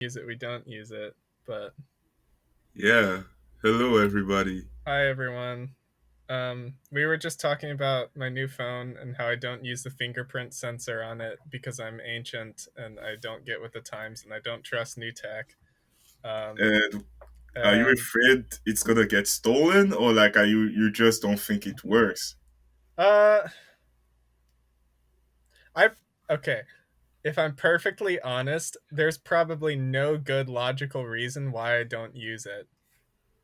use it, we don't use it. But Yeah. Hello, everybody. hi, everyone. We were just talking about my new phone and how I don't use the fingerprint sensor on it because I'm ancient and I don't get with the times and I don't trust new tech. Um, And are you and afraid it's gonna get stolen, or like are you just don't think it works? uh, I okay. If I'm perfectly honest, there's probably no good logical reason why I don't use it.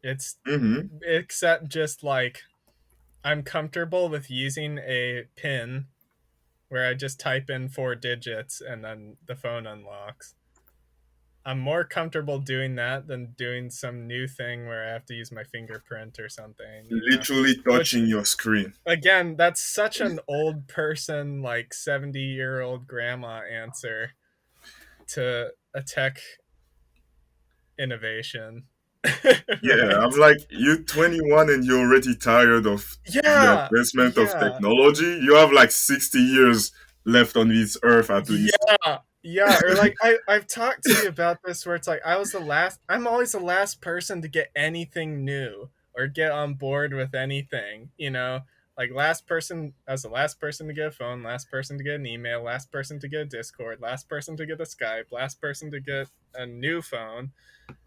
It's Mm-hmm. except just like I'm comfortable with using a pin where I just type in 4 digits and then the phone unlocks. I'm more comfortable doing that than doing some new thing where I have to use my fingerprint or something. Literally Which, touching your screen. again, that's such an old person, like 70-year-old grandma answer to a tech innovation. Yeah, Right? I'm like, you're 21 and you're already tired of the Yeah, advancement of yeah. technology. You have like 60 years left on this earth at least. Yeah, yeah, or like I've talked to you about this where it's like I'm always the last person to get anything new or get on board with anything. Like last person I was the last person to get a phone, last person to get an email, last person to get a Discord, last person to get a Skype, last person to get a new phone.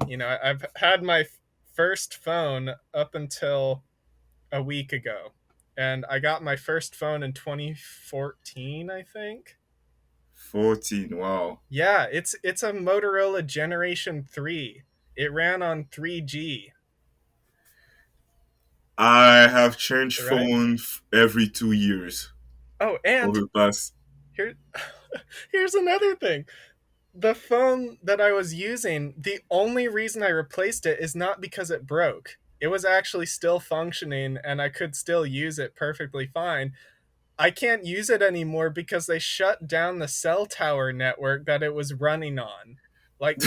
I've had my first phone up until a week ago. And I got my first phone in 2014, I think. 14, wow. Yeah, it's a Motorola Generation 3. It ran on 3G, I have changed right? phone every 2 years Oh, for and the past. here here's another thing. The phone that I was using, the only reason I replaced it is not because it broke. It was actually still functioning and I could still use it perfectly fine. I can't use it anymore because they shut down the cell tower network that it was running on. Like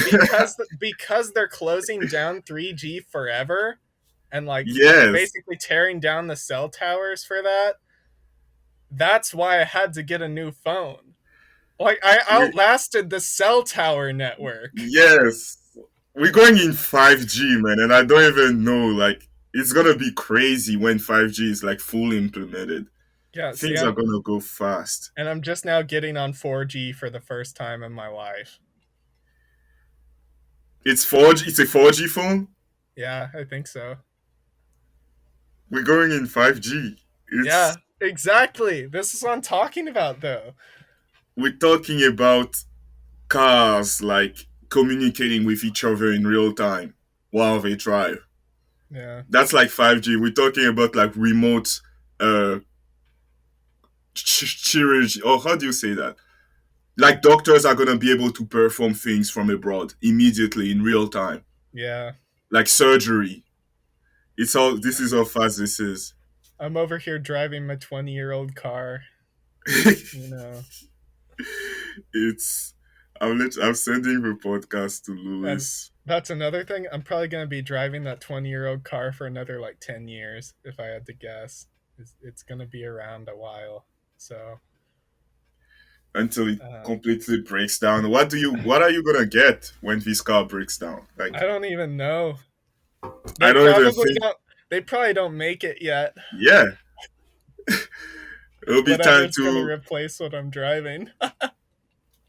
because they're closing down 3G forever and like Yes. basically tearing down the cell towers for that. That's why I had to get a new phone. Like I We, outlasted the cell tower network. yes. We're going in 5G, man, and I don't even know. Like, it's gonna be crazy when 5G is like fully implemented. Yeah, see, Things are gonna go fast. I'm just now getting on 4G for the first time in my life. It's 4G. It's a 4G phone. Yeah, I think so. We're going in 5G. Yeah, It's exactly. This is what I'm talking about, though. we're talking about cars like communicating with each other in real time while they drive. Yeah, That's like 5G. We're talking about like remote uh chirurgy, or how do you say that? Like doctors are gonna be able to perform things from abroad immediately in real time, yeah. like surgery. It's all. This is how fast this is. I'm over here driving my 20-year-old car. You know, It's. I'm sending the podcast to and Lewis. that's another thing. I'm probably gonna be driving that 20-year-old car for another like 10 years, if I had to guess. It's gonna be around a while. So Until it um, completely breaks down. What are you gonna get when this car breaks down? I Like, don't even know. I They don't even probably think. don't. They probably don't make it yet. Yeah, it'll be time Whatever's gonna to. replace what I'm driving.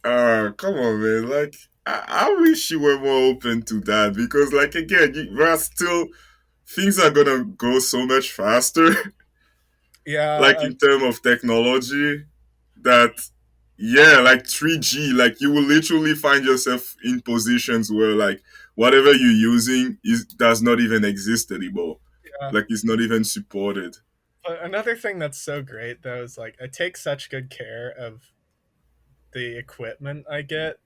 Come on, man. Like, I wish you were more open to that because, like, again, there are still things are gonna go so much faster. Yeah, Like in terms of technology, that yeah, like 3G, like you will literally find yourself in positions where like whatever you're using is does not even exist anymore. yeah. Like it's not even supported. But another thing that's so great though is like I take such good care of the equipment I get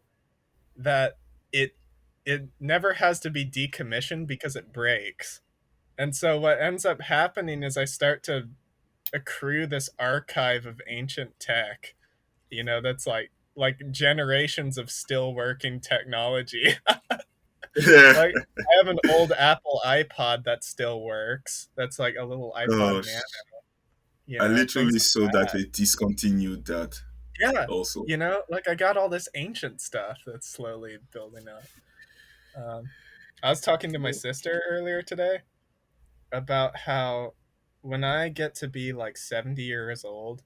that it it never has to be decommissioned because it breaks. And so what ends up happening is I start to accrue this archive of ancient tech, that's like generations of still working technology. Yeah. Like I have an old Apple iPod that still works. That's like a little iPod Nano, Gosh. I things literally like saw that that. they discontinued that Yeah, also. like I got all this ancient stuff that's slowly building up. Um, I was talking to my sister earlier today about how when I get to be like 70 years old,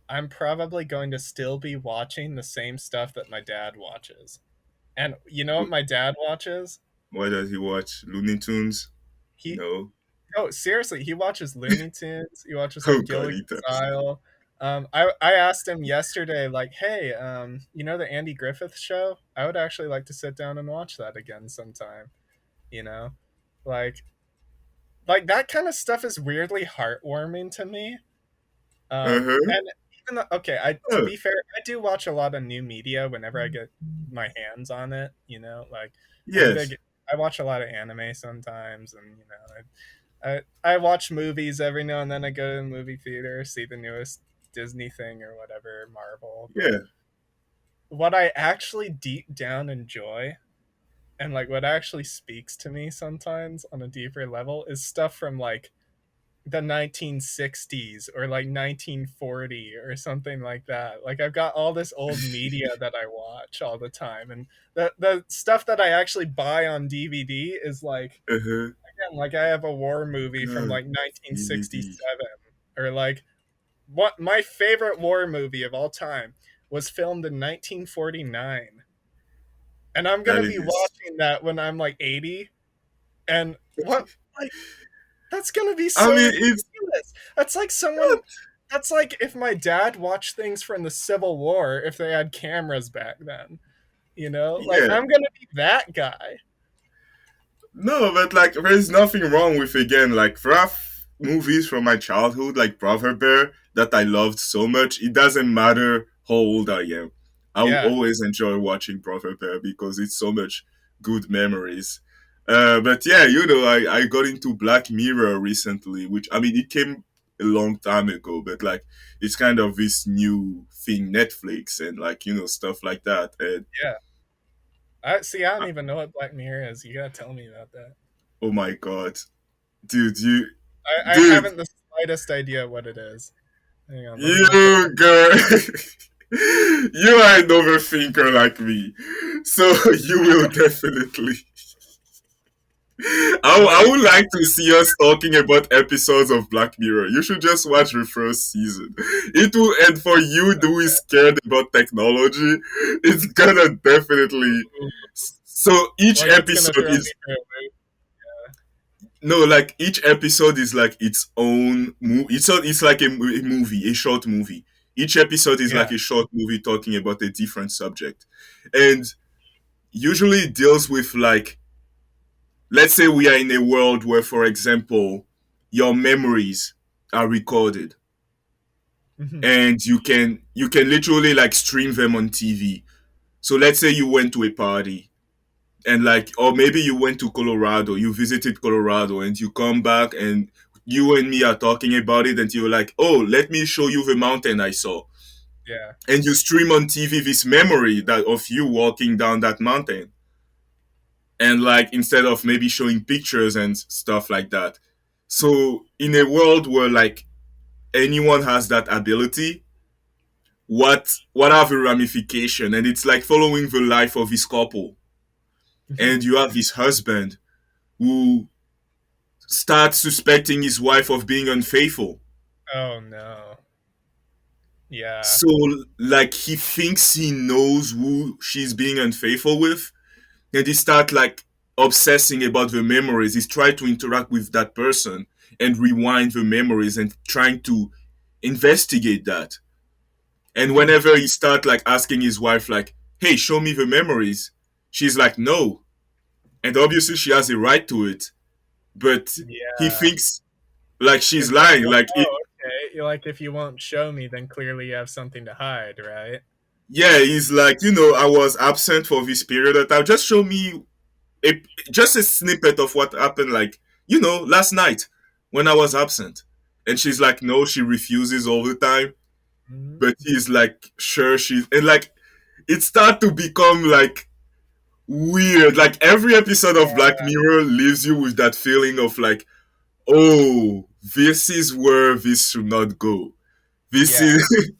I'm probably going to still be watching the same stuff that my dad watches. And you know what my dad watches? Why does he watch Looney Tunes? He No. Oh, seriously, he watches Looney Tunes. He watches Oh like God, Gilligan's he does. Isle. I asked him yesterday, like, hey, you know the Andy Griffith show? I would actually like to sit down and watch that again sometime. You know, like like that kind of stuff is weirdly heartwarming to me. Uh huh. And even though, okay, I to Oh, be fair, I do watch a lot of new media whenever I get my hands on it. You know, like I'm yes. big. I watch a lot of anime sometimes, and you know, I watch movies every now and then. I go to the movie theater, see the newest Disney thing or whatever, Marvel. But Yeah. what I actually deep down enjoy and like what actually speaks to me sometimes on a deeper level is stuff from like the 1960s or like 1940 or something like that. Like I've got all this old media that I watch all the time, and the stuff that I actually buy on DVD is like, Uh huh. again, like I have a war movie from God, like DVD. 1967, or like what my favorite war movie of all time was filmed in 1949, and I'm That gonna be is. watching that when I'm like 80, and what like that's gonna be I so mean, it's ridiculous. That's like someone. That's like if my dad watched things from the Civil War if they had cameras back then. You know, like yeah. I'm gonna be that guy. No, but like, there's nothing wrong with again like rough movies from my childhood, like Brother Bear, that I loved so much. It doesn't matter how old I am. I will Yeah. always enjoy watching Brother Bear because it's so much good memories. But yeah, I got into Black Mirror recently, which I mean, it came a long time ago, but like, it's kind of this new thing, Netflix, and like, stuff like that. And Yeah. I see. I don't uh, even know what Black Mirror is. You gotta tell me about that. oh my god, dude, I dude, haven't the slightest idea what it is. Hang on, let me look it up. you girl, you are an overthinker like me, so you will definitely. I Wait, would like to see us talking about episodes of Black Mirror. You should just watch the first season. It will, and for you who is scared about technology, it's gonna definitely. So each like it's gonna episode throw me is through a loop. no, like each episode is like its own movie. It's like a movie, a short movie. Each episode is like Yeah. a short movie talking about a different subject, and usually it deals with like, let's say we are in a world where, for example, your memories are recorded, Mhm. and you can literally like stream them on TV. So let's say you went to a party, and like, or maybe you went to Colorado, you visited Colorado, and you come back, and you and me are talking about it, and you're like, oh, let me show you the mountain I saw. Yeah. And you stream on TV this memory that of you walking down that mountain. And like, instead of maybe showing pictures and stuff like that. So in a world where like anyone has that ability, what are the ramifications? And it's like following the life of this couple. And Mhm. you have this husband who starts suspecting his wife of being unfaithful. Oh no. Yeah. So, like, he thinks he knows who she's being unfaithful with, and he start like obsessing about the memories. He's trying to interact with that person and rewind the memories and trying to investigate that. And Mhm. whenever he start like asking his wife, like, "Hey, show me the memories," she's like, "No," and obviously she has a right to it, but he Yeah. thinks like she's It's like, lying. Like, oh, okay. You're like, if you won't show me, then clearly you have something to hide, right? yeah, he's like, I was absent for this period of time. Just show me a just a snippet of what happened, like, last night when I was absent. And she's like, no, she refuses all the time. Mhm. But he's like, sure, she's, and like, it start to become like weird. Like every episode of Black Mirror leaves you with that feeling of like, oh, this is where this should not go. This Yeah. is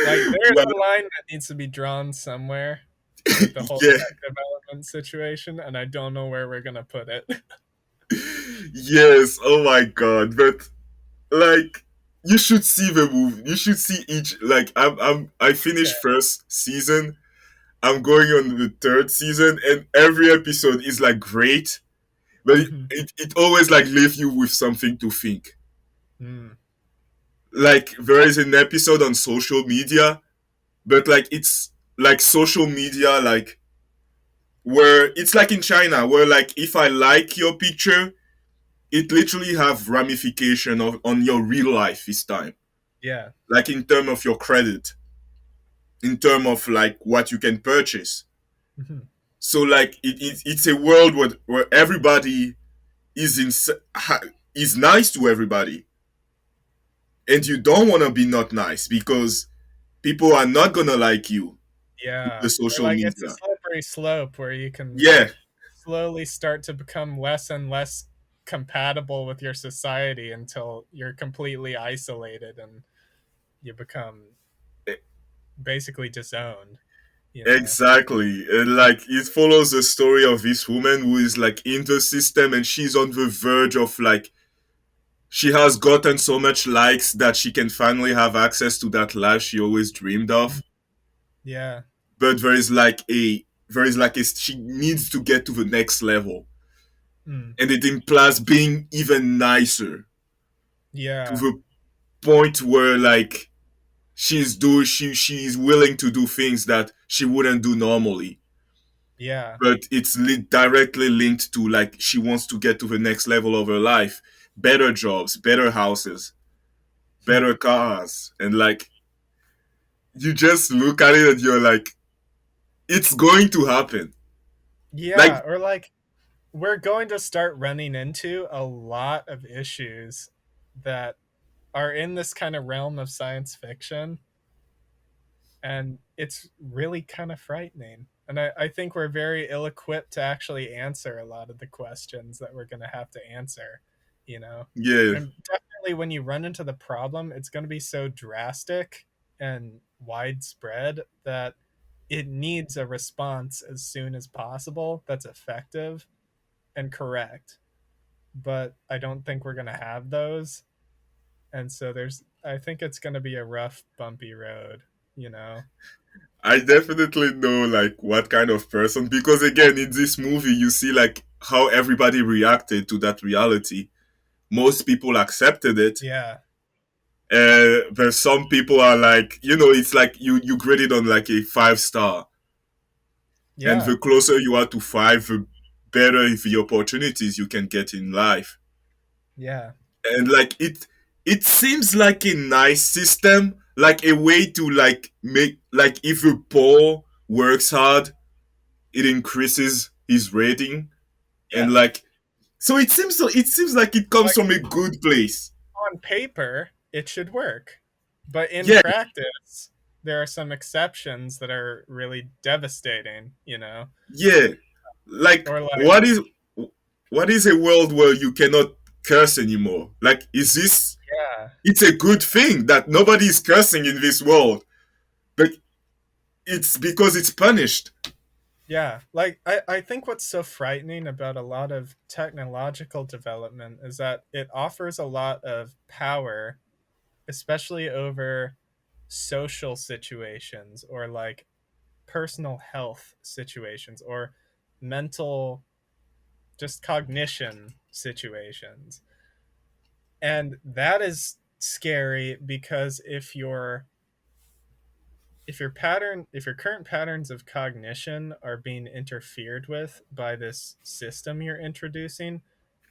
Like there's like, a line that needs to be drawn somewhere. with the whole Yeah. tech development situation, and I don't know where we're gonna put it. Yes. Oh my god. But like, you should see the movie. You should see each. Like, I Okay. finished first season. I'm going on the third season, and every episode is like great, but Hmm. it always like leaves you with something to think. Mm. Like, there is an episode on social media, but like it's like social media, like where it's like in China, where like if I like your picture, it literally have ramification on your real life this time. Yeah. Like in term of your credit, in term of like what you can purchase. Hmm. So like it's a world where everybody is is nice to everybody, and you don't want to be not nice because people are not gonna like you with the Yeah. Or social like it's a media. slippery slope where you can Yeah, slowly start to become less and less compatible with your society until you're completely isolated and you become e- basically disowned, you know? exactly. And like it follows the story of this woman who is like in the system, and she's on the verge of like she has gotten so much likes that she can finally have access to that life she always dreamed Mhm. of. Yeah. But there is like a she needs to get to the next level, Mm. and it implies being even nicer to Yeah. the point where like she's willing to do things that she wouldn't do normally, Yeah. but it's directly linked to like she wants to get to the next level of her life, better jobs, better houses, Hmm. better cars, and like you just look at it and you're like, it's going to happen. Like, Yeah, or like we're going to start running into a lot of issues that are in this kind of realm of science fiction, and it's really kind of frightening. And I think we're very ill equipped to actually answer a lot of the questions that we're going to have to answer, you know? yeah, And definitely when you run into the problem, it's going to be so drastic and widespread that it needs a response as soon as possible that's effective and correct. But I don't think we're going to have those. And so I think it's going to be a rough, bumpy road, you know? I definitely know like what kind of person, because again in this movie you see like how everybody reacted to that reality. Most people accepted it, Yeah. but some people are like, it's like you grade it on like a 5 star, and Yeah. the closer you are to five, the better the opportunities you can get in life. Yeah. And like it seems like a nice system, like a way to like make like if a poor works hard, it increases his rating, and Yeah. like so it seems like it comes Like from a good place. on paper, it should work. But in Yeah, practice, there are some exceptions that are really devastating, you know? yeah. Like Or like, what is a world where you cannot curse anymore? Like, is this? yeah. It's a good thing that nobody is cursing in this world, but it's because it's punished. Yeah. Like I think what's so frightening about a lot of technological development is that it offers a lot of power, especially over social situations or like personal health situations or mental just cognition situations. And that is scary because if your current patterns of cognition are being interfered with by this system you're introducing,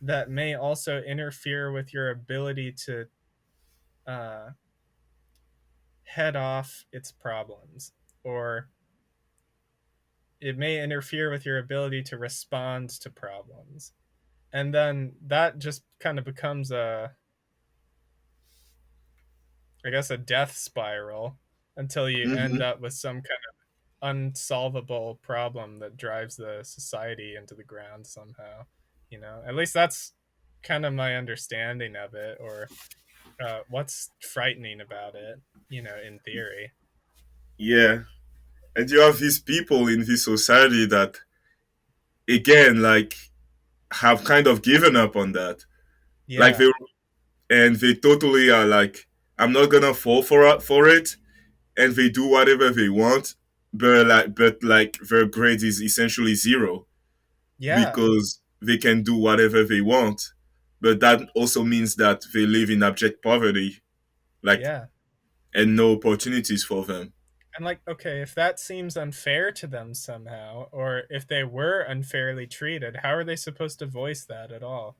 that may also interfere with your ability to uh, head off its problems, or it may interfere with your ability to respond to problems. And then that just kind of becomes I guess, a death spiral until you end Hmm. up with some kind of unsolvable problem that drives the society into the ground somehow. You know, at least that's kind of my understanding of it, or what's frightening about it. You know, in theory. Yeah, And you have these people in this society that, again, like, have kind of given up on that. Like, Yeah. they totally are like, I'm not gonna fall for it, and they do whatever they want, but their grade is essentially zero Yeah. because they can do whatever they want. But that also means that they live in abject poverty, like, Yeah. and no opportunities for them. And like, okay, if that seems unfair to them somehow, or if they were unfairly treated, how are they supposed to voice that at all?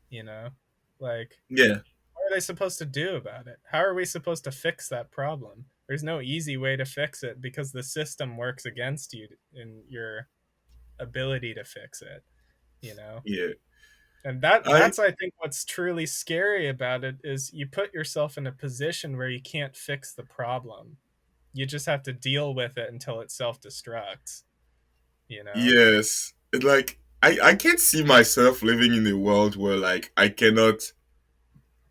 You know? Like, Yeah, what are they supposed to do about it? How are we supposed to fix that problem? There's no easy way to fix it because the system works against you in your ability to fix it, you know? yeah. And that I that's I think what's truly scary about it is you put yourself in a position where you can't fix the problem. You just have to deal with it until it self-destructs, you know? Yes. It's like I can't see myself living in a world where like I cannot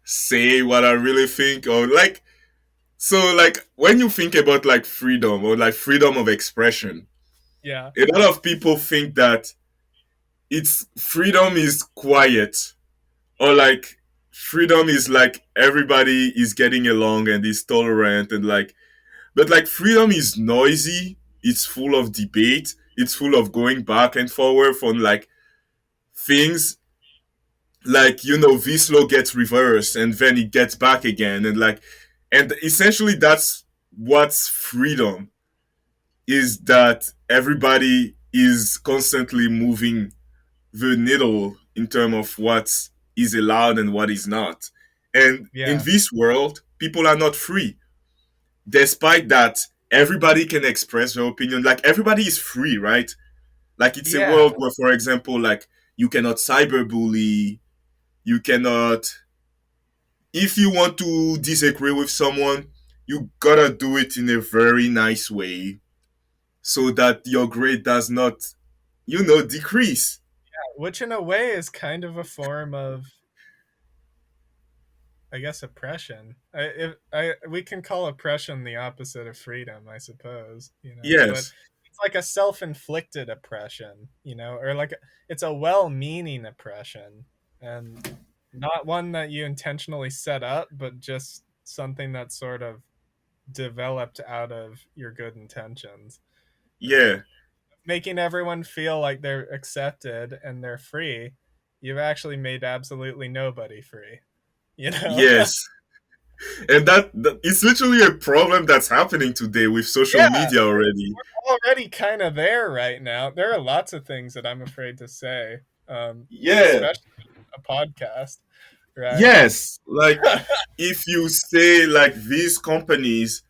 say what I really think, or like, so like when you think about like freedom or like freedom of expression, Yeah. a lot of people think that it's freedom is quiet, or like freedom is like everybody is getting along and is tolerant and like, but like freedom is noisy, it's full of debate, it's full of going back and forward on like things, like, this law gets reversed and then it gets back again, and like, and essentially that's what's freedom is, that everybody is constantly moving the needle in terms of what is allowed and what is not. And in Yeah. this world, people are not free. Despite that, everybody can express their opinion. Like, everybody is free, right? Like, it's a world Yeah. where, for example, like, you cannot cyberbully, you cannot, if you want to disagree with someone, you gotta do it in a very nice way so that your grade does not, decrease. Which in a way is kind of a form of, I guess, oppression. We can call oppression the opposite of freedom, I suppose, but Yes, it's like a self-inflicted oppression, or like it's a well-meaning oppression, and not one that you intentionally set up, but just something that's sort of developed out of your good intentions, right? yeah, Making everyone feel like they're accepted and they're free, you've actually made absolutely nobody free, you know? yes. And that it's literally a problem that's happening today with social Yeah, media already. we're already kind of there right now. There are lots of things that I'm afraid to say, Yeah, especially a podcast, right? yes. Like, if you say like these companies,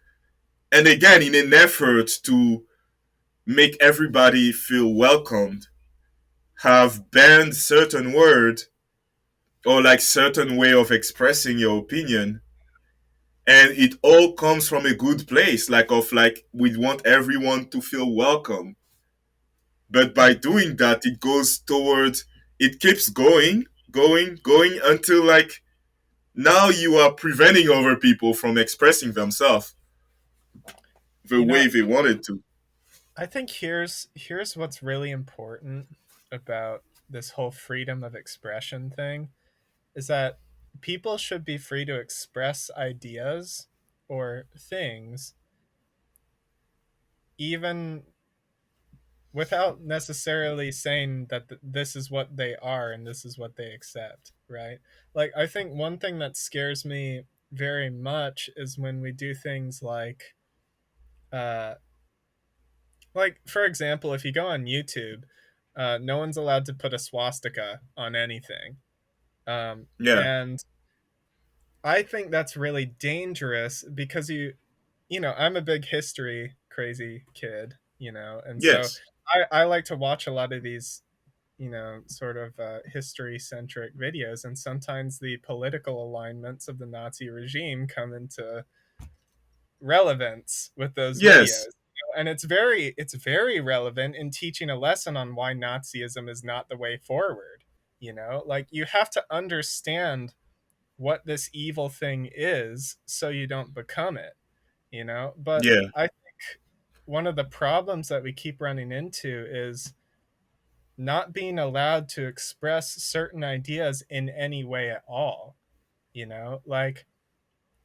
and again, in an effort to make everybody feel welcomed, have banned certain word or like certain way of expressing your opinion, and it all comes from a good place, like, of like, we want everyone to feel welcome, but by Hmm. doing that it goes towards, it keeps going until like, now you are preventing other people from expressing themselves the You know, way they wanted to. I think here's what's really important about this whole freedom of expression thing is that people should be free to express ideas or things even without necessarily saying that this is what they are and this is what they accept, right? Like, I think one thing that scares me very much is when we do things uh like, for example, if you go on YouTube, no one's allowed to put a swastika on anything. Yeah. And I think that's really dangerous because I'm a big history crazy kid, and so Yes. I like to watch a lot of these, sort of history centric videos, and sometimes the political alignments of the Nazi regime come into relevance with those Yes. videos. And it's very relevant in teaching a lesson on why Nazism is not the way forward. Like, you have to understand what this evil thing is so you don't become it. But Yeah. one of the problems that we keep running into is not being allowed to express certain ideas in any way at all. You know, like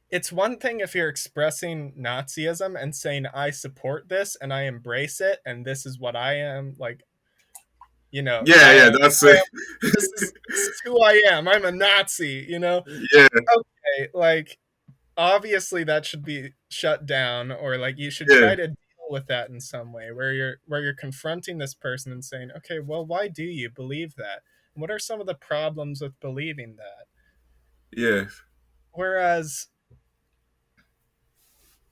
it's one thing if you're expressing Nazism and saying, I support this and I embrace it and this is what I am, like, you know, Yeah, yeah, that's I am this is who I am. I'm a Nazi, you know? yeah, Okay, like obviously that should be shut down, or like you should yeah, try to deal with that in some way where you're confronting this person and saying, okay, well, why do you believe that? What are some of the problems with believing that? yeah, Whereas,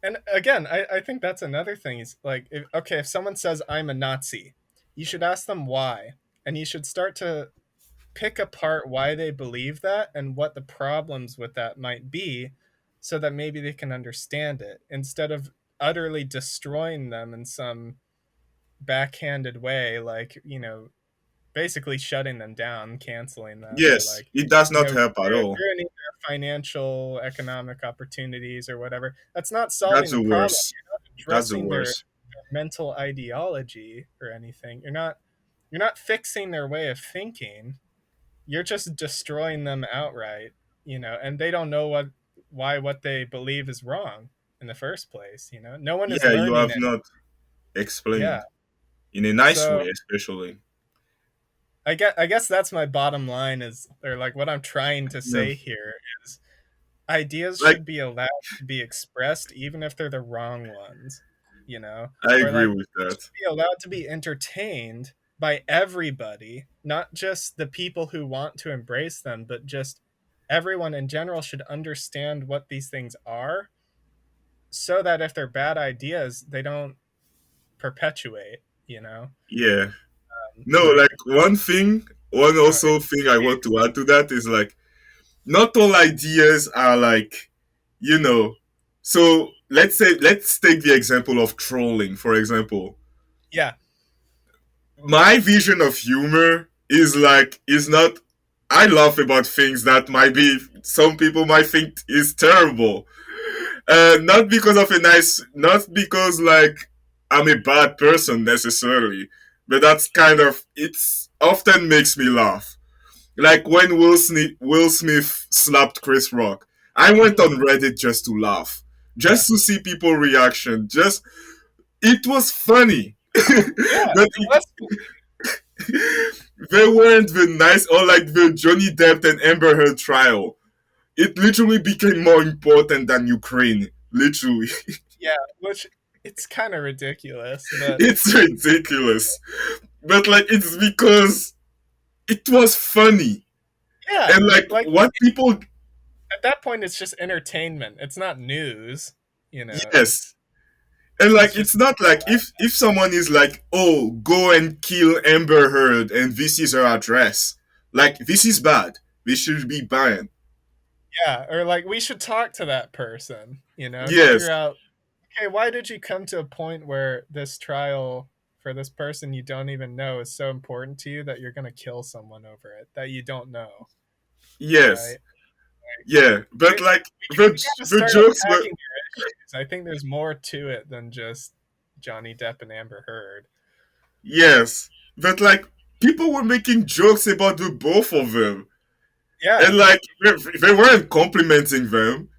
and again, I think that's another thing is like, okay, if someone says I'm a Nazi, you should ask them why, and you should start to pick apart why they believe that and what the problems with that might be, so that maybe they can understand it instead of utterly destroying them in some backhanded way, like, you know, basically shutting them down, canceling them, or yes. like, It does you not know, help at all. ruining their financial economic opportunities or whatever. That's not That's solving the the problem. worst. You're not That's the addressing worst. their mental ideology or anything. You're not fixing their way of thinking. You're just destroying them outright, you know, and they don't know what they believe is wrong in the first place, you know. No one is Yeah, you learning have it. not Yeah. explained in a nice way, So especially. I guess that's my bottom line is, or like what I'm trying to Yeah, say here is ideas like should be allowed to be expressed even if they're the wrong ones, you know, I or agree like with they that. should be allowed to be entertained by everybody, not just the people who want to embrace them, but just everyone in general should understand what these things are, so that if they're bad ideas, they don't perpetuate, you know. Yeah. No, like Like, one uh, also thing I want to add to that is like not all ideas are like, you know, so let's take the example of trolling, for example. yeah, My vision of humor is not I laugh about things that might be some people might think is terrible. Not because of a nice not because like I'm a bad person necessarily, but that's kind of it's often makes me laugh. Like when Will Smith slapped Chris Rock. I went mhm, on Reddit just to laugh, yeah, just to see people reaction. Just it was funny, yeah, but it was, they weren't the nice or like the Johnny Depp and Amber Heard trial. It literally became more important than Ukraine. Literally, yeah, which it's kind of ridiculous, but it's ridiculous. But like it's because it was funny yeah, and like like what people at that point it's just entertainment. It's not news, you know. yes. And It's like just it's not like if someone is like, oh, go and kill Amber Heard and this is her address. Like this is bad. This should be banned. yeah, or like we should talk to that person, you know, Yes, figure out, okay, why did you come to a point where this trial for this person you don't even know is so important to you that you're going to kill someone over it that you don't know, yes, right? yeah. We, But like we got to the start jokes were attacking your issues. I think there's more to it than just Johnny Depp and Amber Heard. yes. But like people were making jokes about the both of them. Yeah, And like they weren't complimenting them.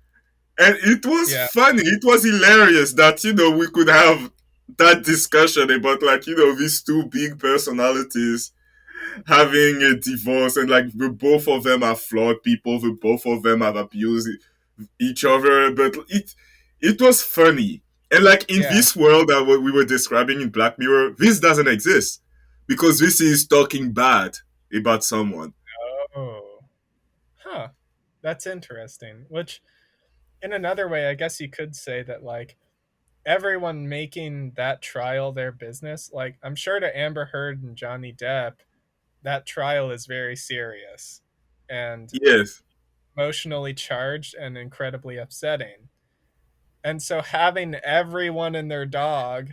And it was yeah, funny. It was hilarious that, we could have that discussion about like, these two big personalities having a divorce and like the both of them are flawed people, the both of them have abused each other, but it was funny. And like in yeah. this world that what we were describing in Black Mirror, this doesn't exist because this is talking bad about someone. Oh, huh. That's interesting. Which, in another way, I guess you could say that, like, everyone making that trial their business, like, I'm sure to Amber Heard and Johnny Depp, that trial is very serious and Yes, emotionally charged and incredibly upsetting. And so having everyone and their dog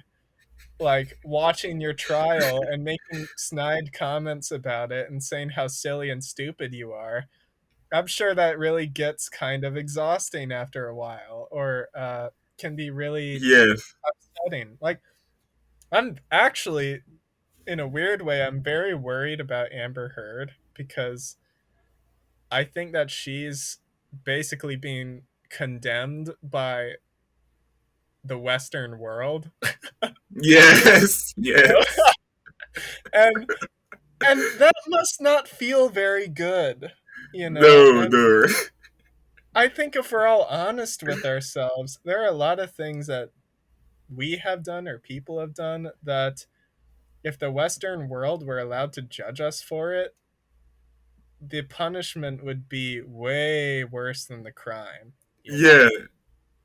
like watching your trial and making snide comments about it and saying how silly and stupid you are, I'm sure that really gets kind of exhausting after a while, or can be really yes, upsetting. Like, I'm actually, in a weird way, I'm very worried about Amber Heard because I think that she's basically being condemned by the Western world. Yes, You know? yes. and and that must not feel very good, you know. No, And no. I think if we're all honest with ourselves, there are a lot of things that we have done or people have done that if the Western world were allowed to judge us for it, the punishment would be way worse than the crime, you Yeah. know.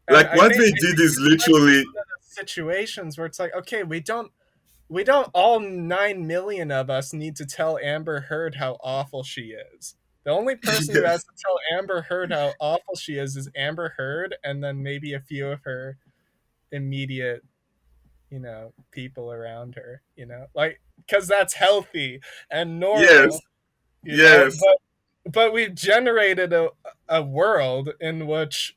And Like I what think they I did think is this might be literally one of those situations where it's like, okay, we don't all 9 million of us need to tell Amber Heard how awful she is. The only person who has yes, to tell Amber Heard how awful she is Amber Heard, and then maybe a few of her immediate, people around her, like because that's healthy and yes, normal, yes, but we've generated a world in which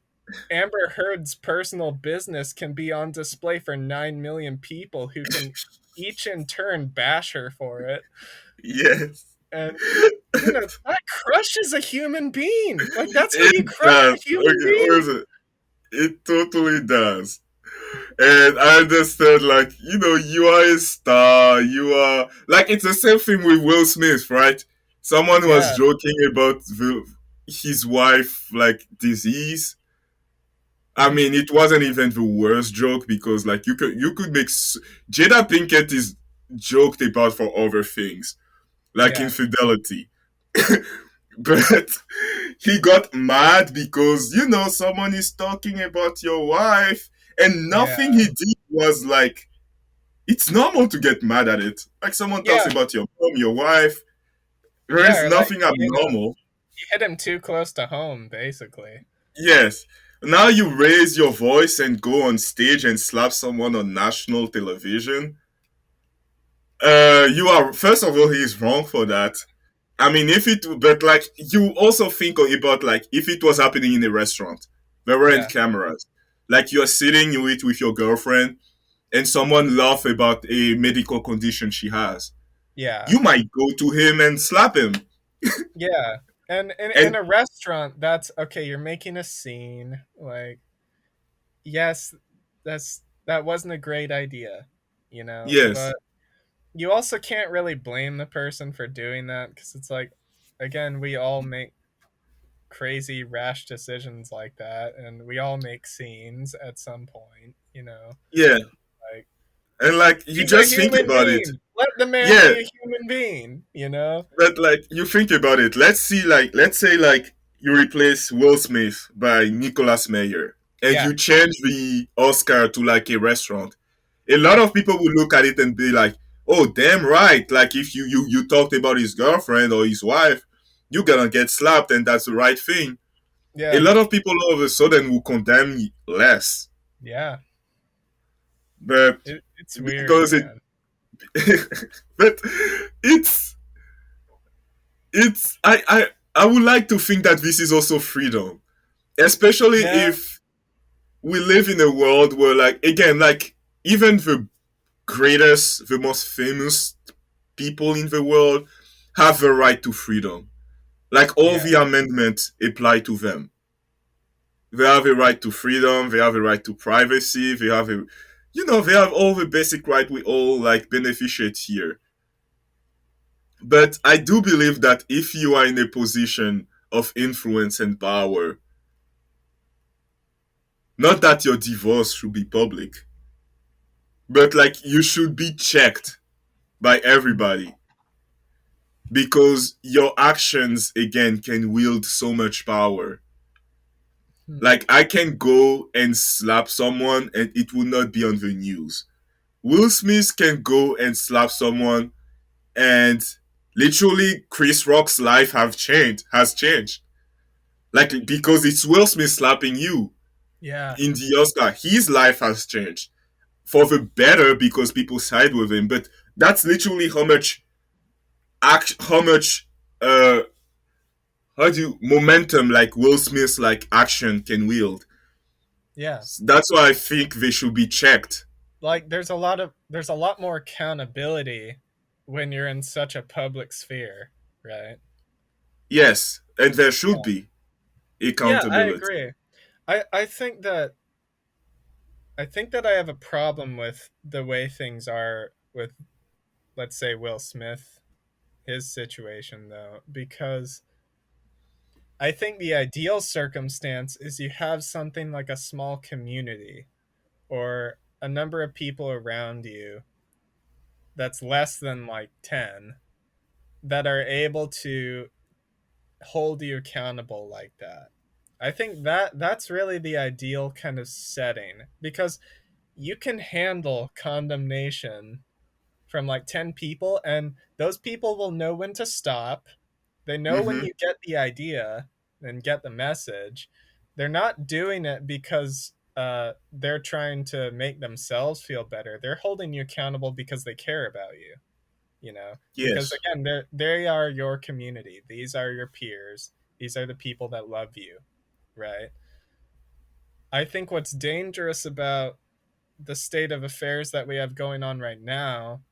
Amber Heard's personal business can be on display for 9 million people who can each in turn bash her for it. yes. And, that crushes a human being. Like, that's how you It crush does. a human Okay, what being. is it? It totally does. And I understand, like, you are a star. You are like it's the same thing with Will Smith, right? Someone was Yeah, joking about his wife like disease. I mhm, mean, it wasn't even the worst joke because like you could make Jada Pinkett is joked about for other things like yeah, infidelity, but he got mad because someone is talking about your wife and yeah, nothing he did was like it's normal to get mad at it. Like someone talks yeah, about your mom, your wife, there yeah. is Or like nothing abnormal. you hit him too close to home, basically. Yes. Now you raise your voice and go on stage and slap someone on national television. You are first of all, he is wrong for that. I mean, but like you also think about like if it was happening in a restaurant, there weren't Yeah, cameras. Like you're sitting, you eat with your girlfriend, and someone laugh about a medical condition she has. yeah, You might go to him and slap him. yeah. And in And a restaurant, that's okay. You're making a scene. Like, yes, that wasn't a great idea, yes, but you also can't really blame the person for doing that because it's like, again, we all make crazy rash decisions like that, and we all make scenes at some point, yeah, like, and like you he's a just think human about it. being, let the man Yeah, be a human being. but like you think about it. Let's say like you replace Will Smith by Nicolas Meyer, and Yeah, you change the Oscar to like a restaurant. A lot of people will look at it and be like, "Oh, damn right! Like if you talked about his girlfriend or his wife, you're gonna get slapped, and that's the right thing." A yeah, lot of people all of a sudden will condemn less, yeah. but It's weird, because it, man. but it's I would like to think that this is also freedom, especially Yeah, if we live in a world where like again like even the most famous people in the world have a right to freedom. Like all yeah, the amendments apply to them. They have a right to freedom. They have a right to privacy. They have all the basic right we all like beneficiate here. But I do believe that if you are in a position of influence and power, not that your divorce should be public, but like you should be checked by everybody because your actions again can wield so much power. hmm, Like I can go and slap someone and it will not be on the news. Will Smith can go and slap someone and literally Chris Rock's life has changed. Like because it's Will Smith slapping you yeah, in the Oscar, his life has changed for the better because people side with him. But that's literally how much uh how do you momentum like Will Smith's like action can wield. yeah. That's why I think they should be checked. Like, there's a lot more accountability when you're in such a public sphere, right? Yes, and there should be Yeah, I accountability. agree. I think that I have a problem with the way things are with, let's say, Will Smith, his situation though, because I think the ideal circumstance is you have something like a small community or a number of people around you that's less than like 10 that are able to hold you accountable like that. I think that that's really the ideal kind of setting because you can handle condemnation from like 10 people, and those people will know when to stop. They know when Mm-hmm. you get the idea and get the message. They're not doing it because they're trying to make themselves feel better. They're holding you accountable because they care about you, you know, because Yes. again, they are your community. These are your peers. These are the people that love you, right? I think what's dangerous about the state of affairs that we have going on right now,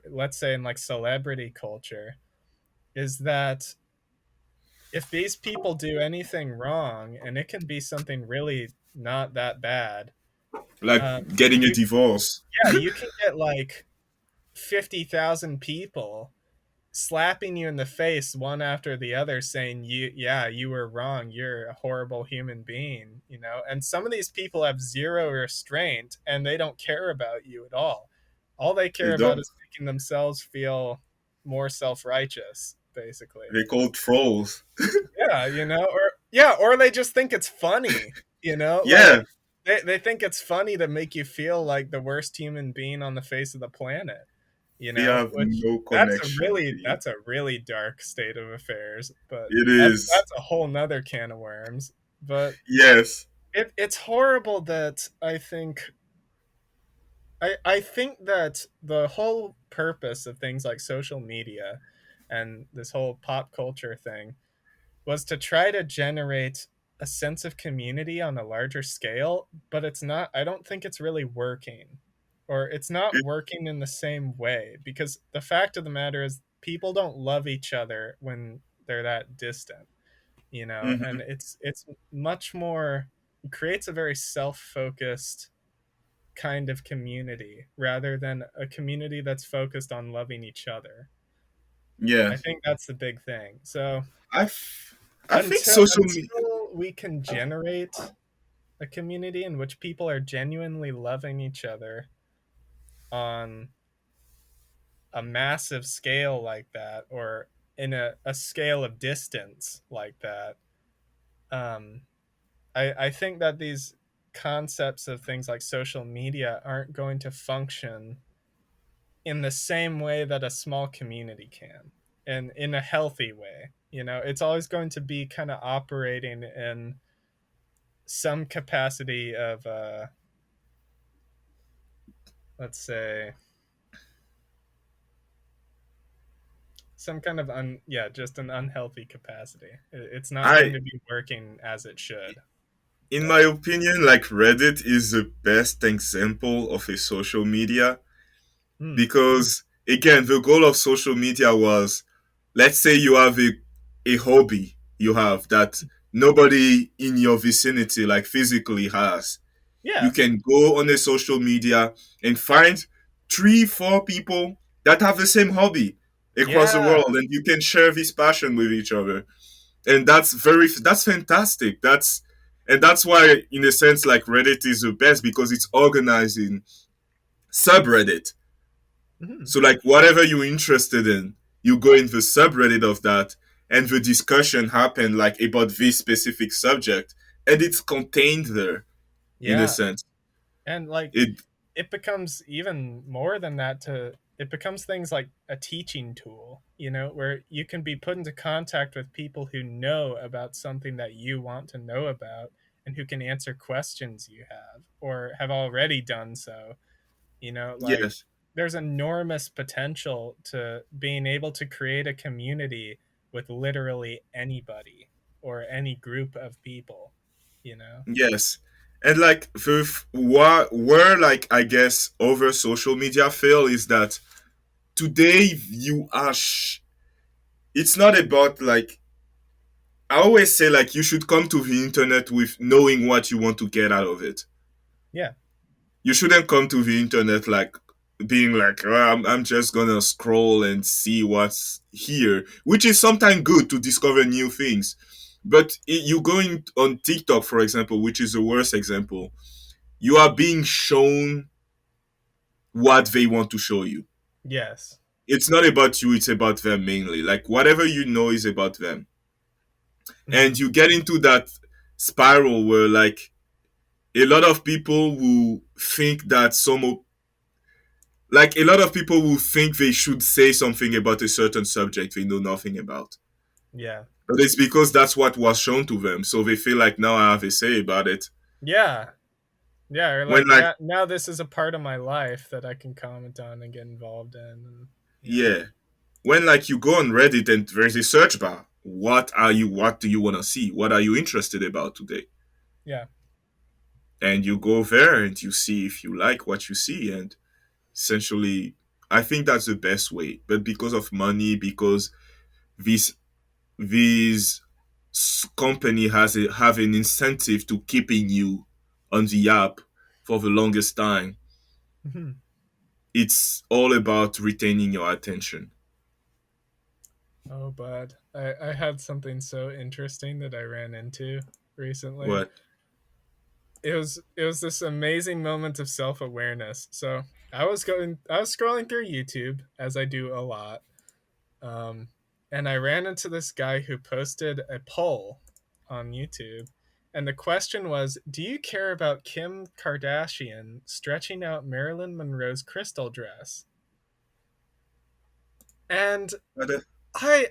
let's say in like celebrity culture, is that if these people do anything wrong, and it can be something really not that bad, Like getting a you divorce. yeah, you can get like 50,000 people slapping you in the face one after the other saying you were wrong, you're a horrible human being, you know, and some of these people have zero restraint and they don't care about you at all they care They about don't. is making themselves feel more self-righteous, basically. They call trolls. Yeah, you know, or yeah, or they just think it's funny, you know, like Yeah, they think it's funny to make you feel like the worst human being on the face of the planet, you they know, have which no connection to you. that's a really dark state of affairs, but It is. that's a whole nother can of worms. But Yes. it's horrible that I think that the whole purpose of things like social media and this whole pop culture thing was to try to generate a sense of community on a larger scale, but it's not, I don't think it's really working. Or it's not It, working in the same way because the fact of the matter is people don't love each other when they're that distant, you know, and mhm. it's much more, it creates a very self-focused kind of community rather than a community that's focused on loving each other. Yeah. I think that's the big thing. So I, f- I think until we can generate a community in which people are genuinely loving each other on a massive scale like that, or in a scale of distance like that, um, I think that these concepts of things like social media aren't going to function in the same way that a small community can, and in a healthy way. You know, it's always going to be kind of operating in some capacity of let's say some kind of just an unhealthy capacity. It's not going I to be working as it should. in my But opinion, like Reddit is the best example of a social media hmm, because again, the goal of social media was, let's say you have a hobby you have that nobody in your vicinity like physically has. You yeah, can go on a social media and find 3 4 people that have the same hobby across the yeah, world, and you can share this passion with each other. And that's fantastic. That's why in a sense like Reddit is the best because it's organized in subreddit. hmm, So like whatever you're interested in, you go in the subreddit of that, and the discussion happen like about this specific subject, and it's contained there in a yeah, sense. and like It it becomes even more than that. To it becomes things like a teaching tool, you know, where you can be put into contact with people who know about something that you want to know about and who can answer questions you have or have already done so. You know, like yes, there's enormous potential to being able to create a community with literally anybody or any group of people, you know. yes. And like what where like I guess over social media fail is that today you are it's not about like I always say like you should come to the internet with knowing what you want to get out of it. Yeah. You shouldn't come to the internet like being like "Oh, I'm just gonna scroll and see what's here," which is sometimes good to discover new things. But you going on TikTok, for example, which is the worst example, you are being shown what they want to show you. Yes. It's not about you, it's about them mainly. Like whatever you know is about them. Hmm. And you get into that spiral where like a lot of people will think that a lot of people will think they should say something about a certain subject they know nothing about. Yeah. But it's because that's what was shown to them. So they feel like now I have a say about it. Yeah. Yeah. Or When like like now this is a part of my life that I can comment on and get involved in. And, yeah. yeah. When like you go on Reddit and there's a search bar. What do you wanna see? What are you interested about today? Yeah. And you go there and you see if you like what you see, and essentially I think that's the best way. But because of money, because this this company have an incentive to keeping you on the app for the longest time, Mhm. it's all about retaining your attention. Oh, bud. I had something so interesting that I ran into recently. What? It was this amazing moment of self-awareness. So I was scrolling through YouTube as I do a lot. Um and I ran into this guy who posted a poll on YouTube. And the question was, do you care about Kim Kardashian stretching out Marilyn Monroe's crystal dress? And What? I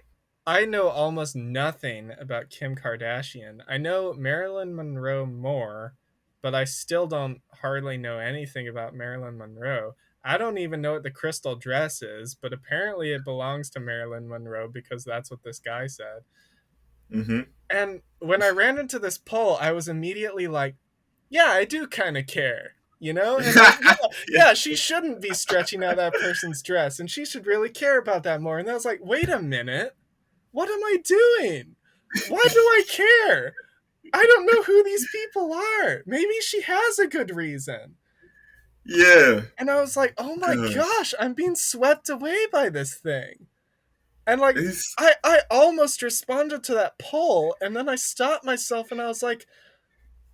I know almost nothing about Kim Kardashian. I know Marilyn Monroe more, but I still don't hardly know anything about Marilyn Monroe. I don't even know what the crystal dress is, but apparently it belongs to Marilyn Monroe because that's what this guy said. Mm-hmm. And when I ran into this poll, I was immediately like, yeah, I do kind of care, you know? And like, yeah, Yeah. yeah, she shouldn't be stretching out that person's dress and she should really care about that more. And I was like, wait a minute. What am I doing? Why do I care? I don't know who these people are. Maybe she has a good reason. Yeah. And I was like, oh my Gosh. gosh, I'm being swept away by this thing. And like, It's I almost responded to that poll, and then I stopped myself and I was like,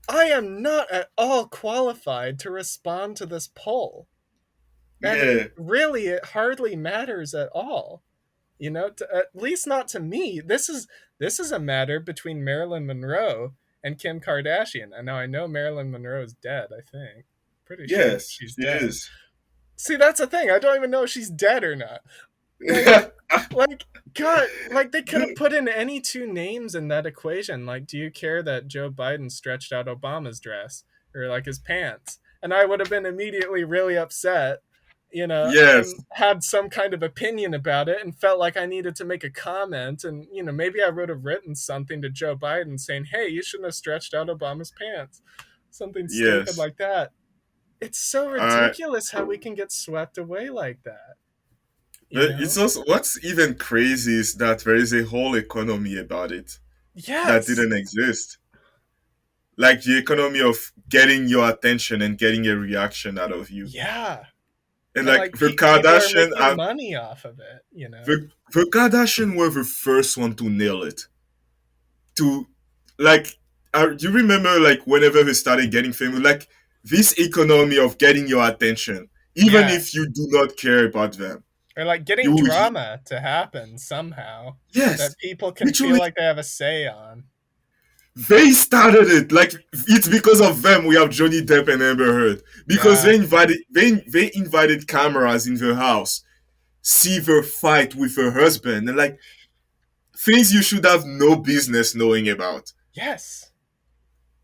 I am not at all qualified to respond to this poll. And yeah. really, it hardly matters at all. At least not to me. This is a matter between Marilyn Monroe and Kim Kardashian. And now I know Marilyn Monroe is dead, I think. Pretty sure Yes, she's she dead. is. See, that's the thing. I don't even know if she's dead or not. Like like God, like they could have put in any two names in that equation. Like, do you care that Joe Biden stretched out Obama's dress or like his pants? And I would have been immediately really upset, Yes. and had some kind of opinion about it and felt like I needed to make a comment. And, maybe I would have written something to Joe Biden saying, hey, you shouldn't have stretched out Obama's pants. Something stupid Yes. like that. It's so I ridiculous how we can get swept away like that, you But it's know? also what's even crazy is that there is a whole economy about it that Yes. didn't exist. Like the economy of getting your attention and getting a reaction out of you. Yeah. And And like like people are making Are money off of it. the Kardashian were the first one to nail it. To like you remember like whenever they started getting famous, like this economy of getting your attention, even Yeah. if you do not care about them. Or like You, getting you drama to happen somehow yes, that people can feel literally like they have a say on. they started it. Like it's because of them we have Johnny Depp and Amber Heard because Yeah. they invited cameras in their house, see her fight with her husband, and like things you should have no business knowing about. Yes.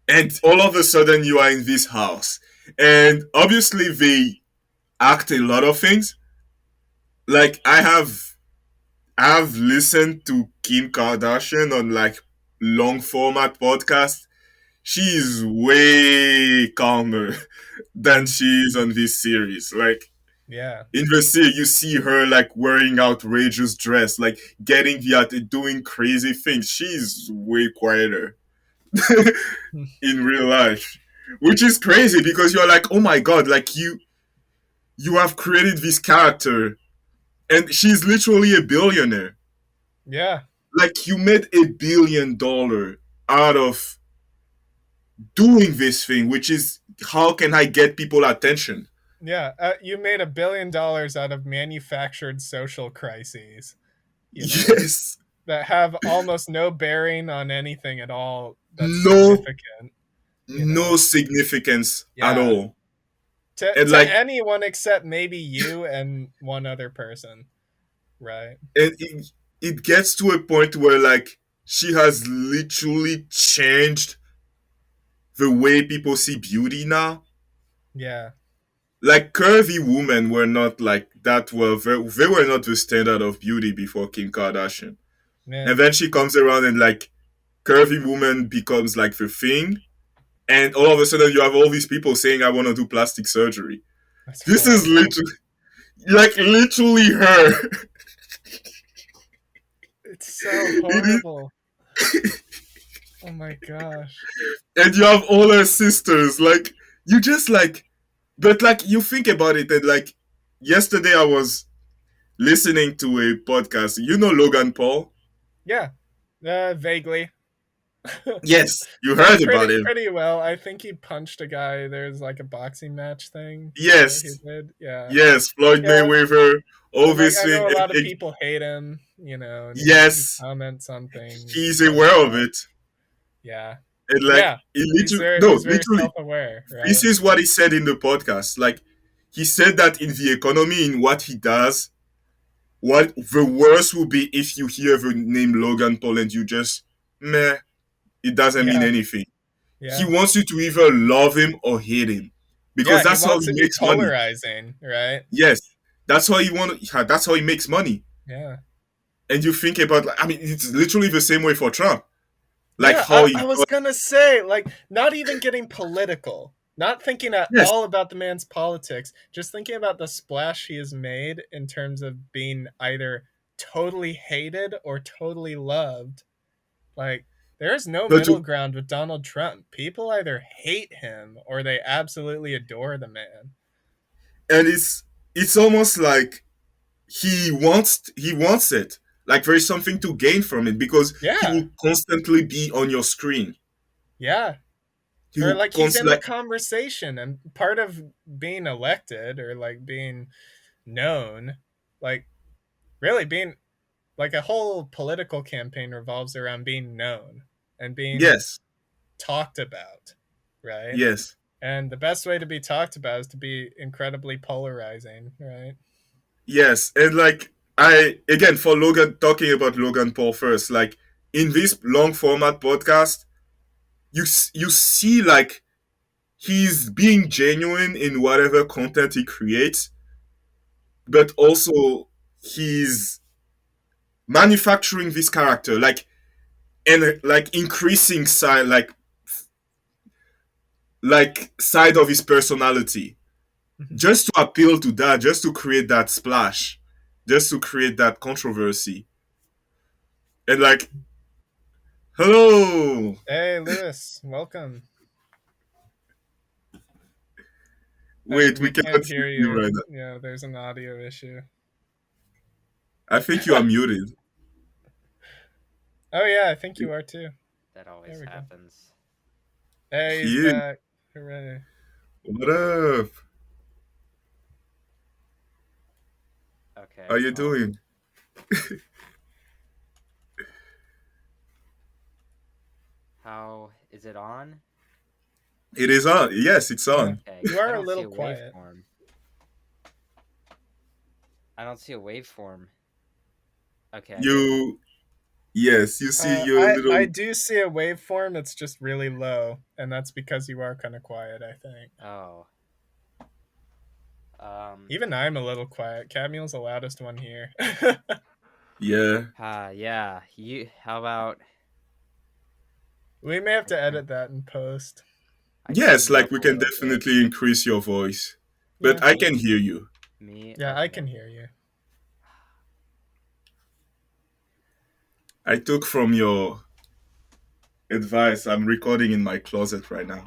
And all of a sudden you are in this house, and obviously they act a lot of things. Like I have listened to Kim Kardashian on like long format podcasts. she's way calmer than Mhm. she is on this series. Like Yeah. in the series, you see her like wearing outrageous dress, like getting the doing crazy things. She's way quieter in real life, which is crazy because you're like, oh my god, like you have created this character, and she's literally a billionaire. Yeah. Like you made $1 billion out of doing this thing, which is how can I get people attention? Yeah. You made $1 billion out of manufactured social crises, you know, Yes, that have almost no bearing on anything at all that's no, significant, you know. no significance at Yeah. all, To and to like, anyone except maybe you and one other person, right? and it gets to a point where like she has literally changed the way people see beauty now. Yeah. Like curvy women were not like that. Well, they were not the standard of beauty before Kim Kardashian, Yeah. and then she comes around and like curvy woman becomes like the thing, and all of a sudden you have all these people saying I want to do plastic surgery. That's This is horrible. literally like literally her. It's so It is, horrible. Oh my gosh. and you have all her sisters. Like you just like, but like you think about it, and like yesterday I was listening to a podcast. You know Logan Paul? Yeah. Vaguely. Yes, you heard about him. Pretty well. I think he punched a guy. There's like a boxing match thing that he Yes, did. Yeah. yes, Floyd Yeah. Mayweather, all And like this I thing. know a lot of people hate him, you know, and he Yes, comments on things and he's stuff like aware of that. it. Yeah. And like, Yeah. he literally, no, He's very literally, self aware, this right? is what he said in the podcast. Like, he said that in the economy, in what he does, what the worst would be if you hear the name Logan Paul and you just, meh, it doesn't mean Yeah. anything. He Yeah. wants you to either love him or hate him because Yeah, he that's how wants he to be makes money. polarizing, right? Yes, that's how he want. That's how he makes money. Yeah. And you think about, like, I mean, it's literally the same way for Trump. Like Yeah, how I he was got, gonna say, like, not even getting political, not thinking at yes, all about the man's politics, just thinking about the splash he has made in terms of being either totally hated or totally loved. Like, there is no but middle ground with Donald Trump. People either hate him or they absolutely adore the man. and it's almost like he wants it. Like there is something to gain from it because he Yeah, will constantly be on your screen. yeah. He Or will like he's in constantly the like, conversation, and part of being elected or like being known, like really being like a whole political campaign revolves around being known and being yes, talked about, right? yes, And the best way to be talked about is to be incredibly polarizing, right? yes, and like I again for Logan talking about Logan Paul first, like in this long format podcast, you see like he's being genuine in whatever content he creates, but also he's manufacturing this character like and like increasing side like side of his personality just to appeal to that, just to create that splash, just to create that controversy, and like, hello, Hey, Lewis, welcome. wait, we We can't cannot hear hear you you. right now. Yeah, there's an audio issue. I think you are muted. Oh yeah, I think you are too. That There always we go. happens. Hey, he's Here, back. Hooray. what up? How Okay, you well, doing? how is it on? It is on. Yes, it's Yeah. on. Okay, You because I are a don't see little a quiet. waveform. I don't see a waveform. Okay, I do. You, yes, you see your I little. do see a waveform. It's just really low, and that's because you are kind of quiet. I think. Oh. Even I'm a little quiet. Cadmiel's the loudest one here. Yeah. Yeah. How about We may have to edit that in post. I Yes, changed like up we a can little bit. definitely increase your voice, but Yeah. I can hear you. Me? Yeah, I Okay. can hear you. I took from your advice. I'm recording in my closet right now.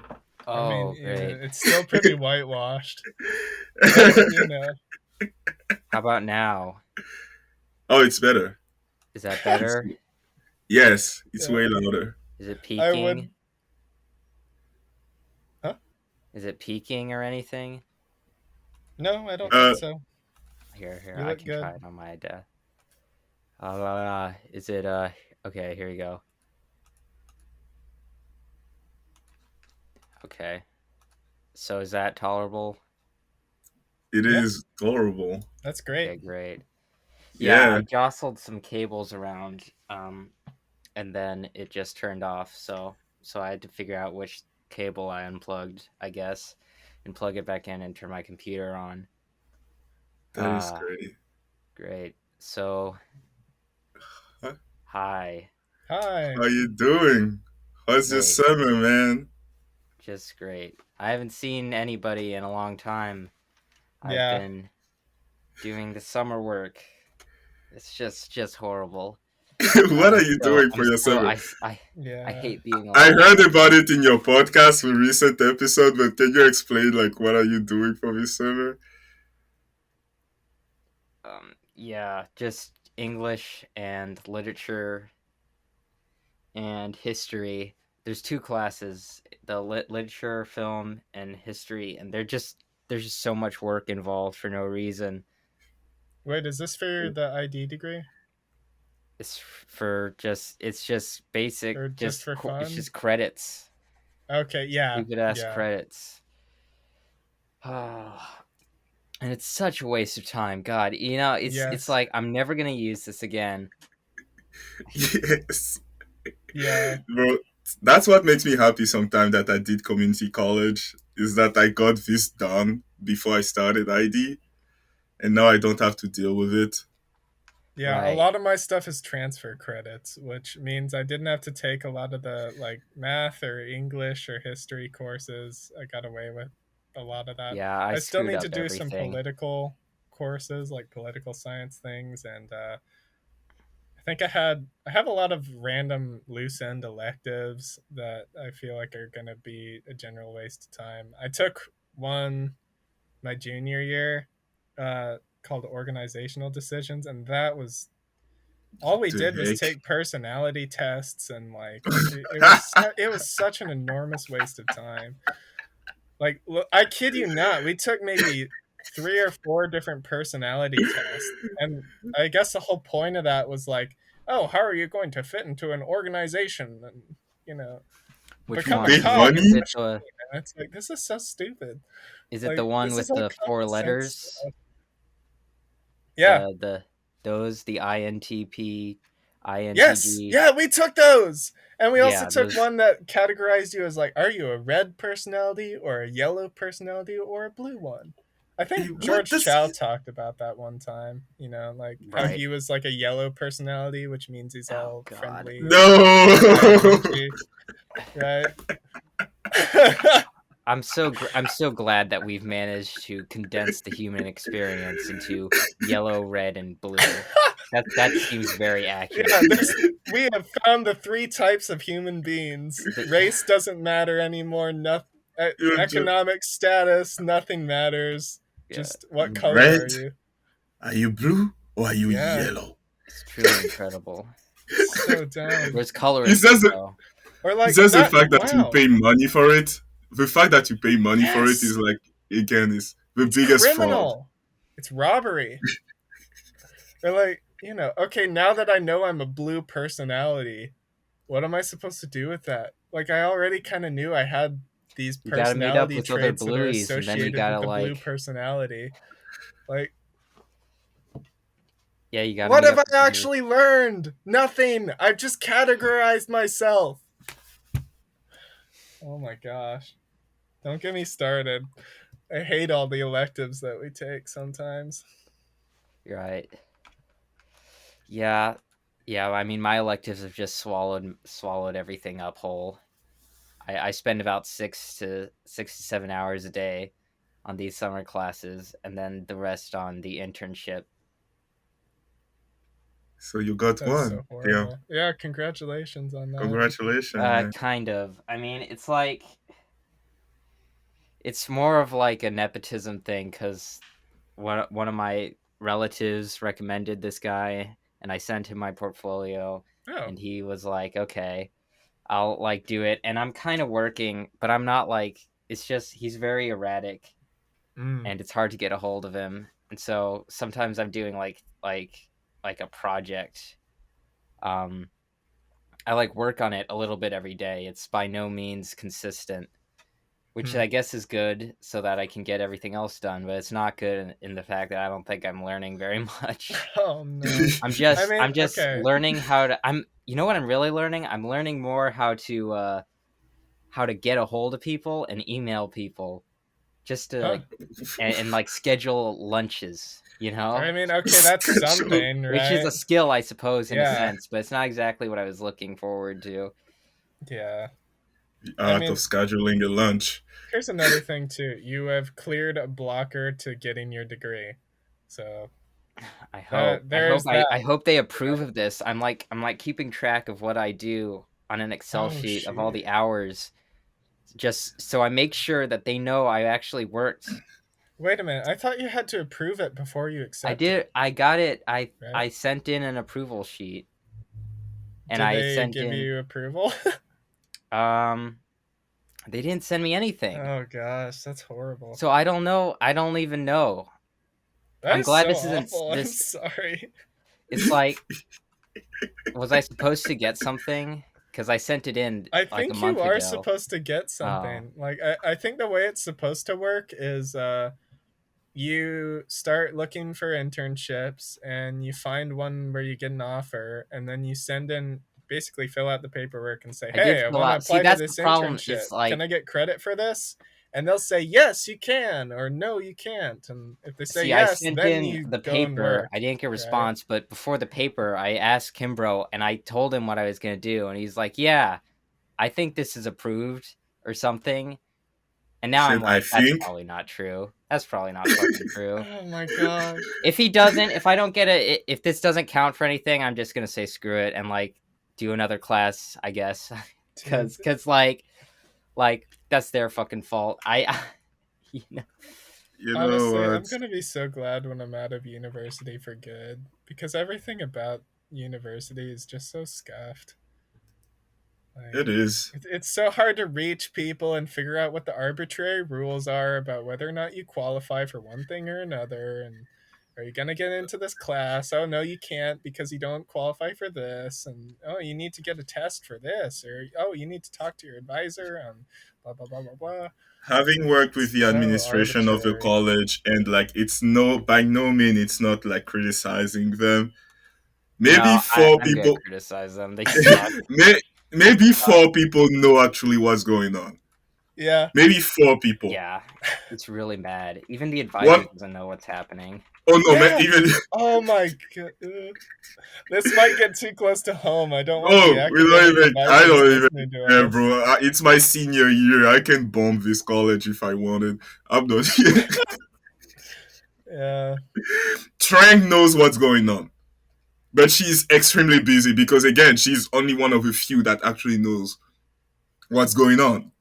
I mean, Oh, great. it's still pretty whitewashed. But, How about now? Oh, it's better. Is that It's, better? yes, it's yeah, way louder. Is it I peaking? would. Huh? Is it peaking or anything? No, I don't think Uh, so. Here, You I look can try good. it on my is it okay, here we go. Okay. So is that tolerable? it Yeah, is tolerable. that's great. Okay, great. Yeah, Yeah, I jostled some cables around, and then it just turned off. So I had to figure out which cable I unplugged, I guess, and plug it back in and turn my computer on. that is Ah, great. great. So, Huh? hi. Hi. How you doing? How's your Great. summer, man? Just great. I haven't seen anybody in a long time. I've Yeah. been doing the summer work. It's just horrible. What are you doing I'm for your still summer? I Yeah. hate being I alone. heard about it in your podcast, a recent episode, but can you explain like what are you doing for this summer? Yeah, just English and literature and history. There's two classes, the literature, film, and history, and there's just so much work involved for no reason. Wait, is this for the ID degree It's just basic, or just for it's fun? just credits, Okay. Yeah. stupid ass Yeah. credits. And it's such a waste of time. God, it's Yes. like I'm never gonna use this again. Yes. Yeah. Bro, that's what makes me happy sometimes that I did community college is that I got this done before I started ID and now I don't have to deal with it. Yeah, a Right. lot of my stuff is transfer credits, which means I didn't have to take a lot of the like math or English or history courses. I got away with a lot of that. Yeah, I I still screwed need to up do some everything. political courses, like political science things, and I think I have a lot of random loose end electives that I feel like are going to be a general waste of time. I took one my junior year called organizational decisions, and that was all we The did was heck? take personality tests, and like it was such an enormous waste of time. Like, look, I kid you not, we took maybe 3 or 4 different personality tests, and I guess the whole point of that was like, oh, how are you going to fit into an organization and you know Which You become a one paid is it? cog in the money? machine? And it's like, this is so stupid. Is it the Like, one this is with all the four common sense letters? stuff. Yeah. The INTP, Yes. INTG. Yeah, we took those. And we also Yeah, took those. one that categorized you as like, are you a red personality or a yellow personality or a blue one? I think What George this? Chow talked about that one time, like how Right. he was like a yellow personality, which means he's Oh all God. friendly and high No. energy, right? I'm so glad that we've managed to condense the human experience into yellow, red, and blue. That seems very accurate. Yeah, we have found the 3 types of human beings. Race doesn't matter anymore. You're just Economic status, nothing matters. Yeah, Just what color red. are you? Are you blue or are you Yeah, yellow? it's truly incredible. so dumb. There's color in It's it just the, though. Or it's like just the not. fact that you Wow. pay money for it. The fact that you pay money for it is Yes, like again is the it's biggest fraud. criminal. It's robbery. Or like, okay, now that I know I'm a blue personality, what am I supposed to do with that? Like, I already kind of knew I had these You gotta meet up personality with other traits that are blueies, and then you associated with gotta the blue like, personality. Like, yeah, you gotta what meet have up I with the blue. actually learned? Nothing. I've just categorized myself. Oh my gosh. Don't get me started. I hate all the electives that we take sometimes. Right. Yeah. Yeah, I mean, my electives have just swallowed everything up whole. I spend about 6 to 7 hours a day on these summer classes, and then the rest on the internship. So you got That's so one. Yeah. horrible. Yeah, congratulations on that. Congratulations, man. Kind of. I mean, it's like it's more of like a nepotism thing because one of my relatives recommended this guy, and I sent him my portfolio, Oh. and he was like, "Okay, I'll like do it." And I'm kind of working, but I'm not like. It's just he's very erratic, Mm. and it's hard to get a hold of him. And so sometimes I'm doing like a project. Um, I like work on it a little bit every day. It's by no means consistent, which Mm. I guess is good so that I can get everything else done. But it's not good in the fact that I don't think I'm learning very much. Oh no. I mean, I'm just okay. learning how to. I'm you know what I'm really learning? I'm learning more how to get a hold of people and email people just to Huh. like and like schedule lunches. You know, I mean, okay, that's Schedule. something, which is a right? skill, I suppose, in a Yeah. sense, but it's not exactly what I was looking forward to. Yeah. The I art of mean, scheduling a lunch. here's another thing too. You have cleared a blocker to getting your degree. So that there's that. I hope they approve of this. I'm like keeping track of what I do on an Excel Oh sheet of all shoot. the hours, just so I make sure that they know I actually worked. Wait a minute. I thought you had to approve it before you I accept did. it, I got it. right? I sent in an approval sheet, and Did I they sent give in. you approval? Um, they didn't send me anything, Oh gosh, that's horrible. so I don't know. I don't even know. That I'm is glad so this isn't awful. I'm this. sorry. It's like, was I supposed to get something? Because I sent it in I like a think you month are ago. supposed to get Oh, something. Like I think the way it's supposed to work is you start looking for internships and you find one where you get an offer and then you send in basically fill out the paperwork and say, I did "Hey, I fill want to out. See, apply to that's the this problem. internship. Is Can I like, get credit for this?" And they'll say, "Yes, you can," or "No, you can't." And if they say see, I yes, sent then in you the go and paper. work, I didn't get a right? response, but before the paper, I asked Kimbro and I told him what I was gonna do, and he's like, "Yeah, I think this is approved or something." And He now I'm said, I like, "That's think. probably not true. That's probably not fucking true." Oh my gosh. If he doesn't, if I don't get it, if this doesn't count for anything, I'm just gonna say screw it and like do another class, I guess, Dude, because like that's their fucking fault. You know, You know honestly, what? I'm gonna be so glad when I'm out of university for good because everything about university is just so scuffed. Like, It is. it's so hard to reach people and figure out what the arbitrary rules are about whether or not you qualify for one thing or another. And are you gonna get into this class? Oh no, you can't because you don't qualify for this. And oh, you need to get a test for this, or oh, you need to talk to your advisor on blah blah blah blah blah. Having worked with It's the so administration of the arbitrary. college, and like it's no, by no means it's not like criticizing them. Maybe no, four I'm gonna people criticize them. They suck. may, maybe Uh, four people know actually what's going on. Yeah. Maybe four people. yeah, it's really bad. Even the advisor One, doesn't know what's happening. oh no, man, Yeah. even Oh my god. This might get too close to home. I don't want the oh, we don't academic even. I advisors don't even listening to care, us. bro. It's my senior year. I can bomb this college if I wanted. I'm not. Yeah. Trang knows what's going on, but she's extremely busy because again, she's only one of a few that actually knows what's going on,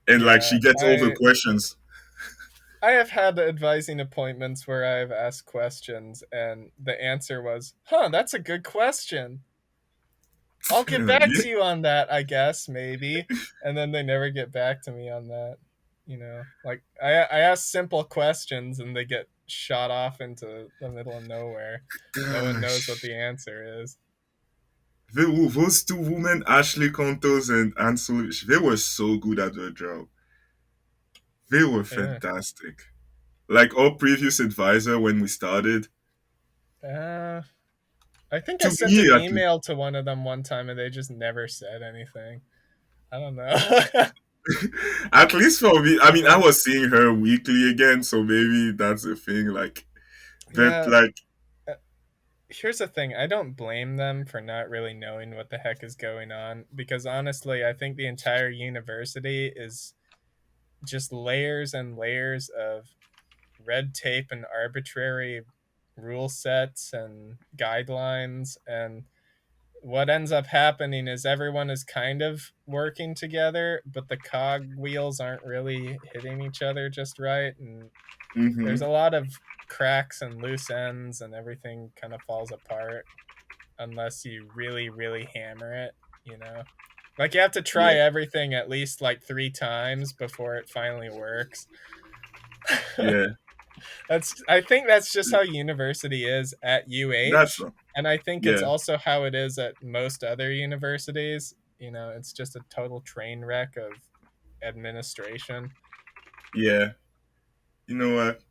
and like Yeah. she gets all the I questions. I have had advising appointments where I've asked questions and the answer was, "Huh, that's a good question. I'll get back Yeah. to you on that, I guess, maybe." And then they never get back to me on that. Like I ask simple questions and they get shot off into the middle of nowhere. No one knows what Gosh, the answer is. those two women, Ashley Contos and Ansel, they were so good at their job. They were Yeah. fantastic. Like our previous advisor when we started, Uh, I think I to sent me an at least. email to one of them one time and they just never said anything. I don't know. At least for me, I And mean, I then was seeing her weekly again, so maybe that's the thing. Like that, yeah, like uh, here's the thing, I don't blame them for not really knowing what the heck is going on, because honestly, I think the entire university is just layers and layers of red tape and arbitrary rule sets and guidelines, and what ends up happening is everyone is kind of working together, but the cog wheels aren't really hitting each other just right, and there's Mm-hmm. a lot of cracks and loose ends, and everything kind of falls apart unless you really, really hammer it, you know? Like, you have to try Yeah. everything at least like 3 times before it finally works. Yeah. I think that's just how university is at That's UH, and I think it's yeah. also how it is at most other universities. You know, it's just a total train wreck of administration. Yeah. You know what,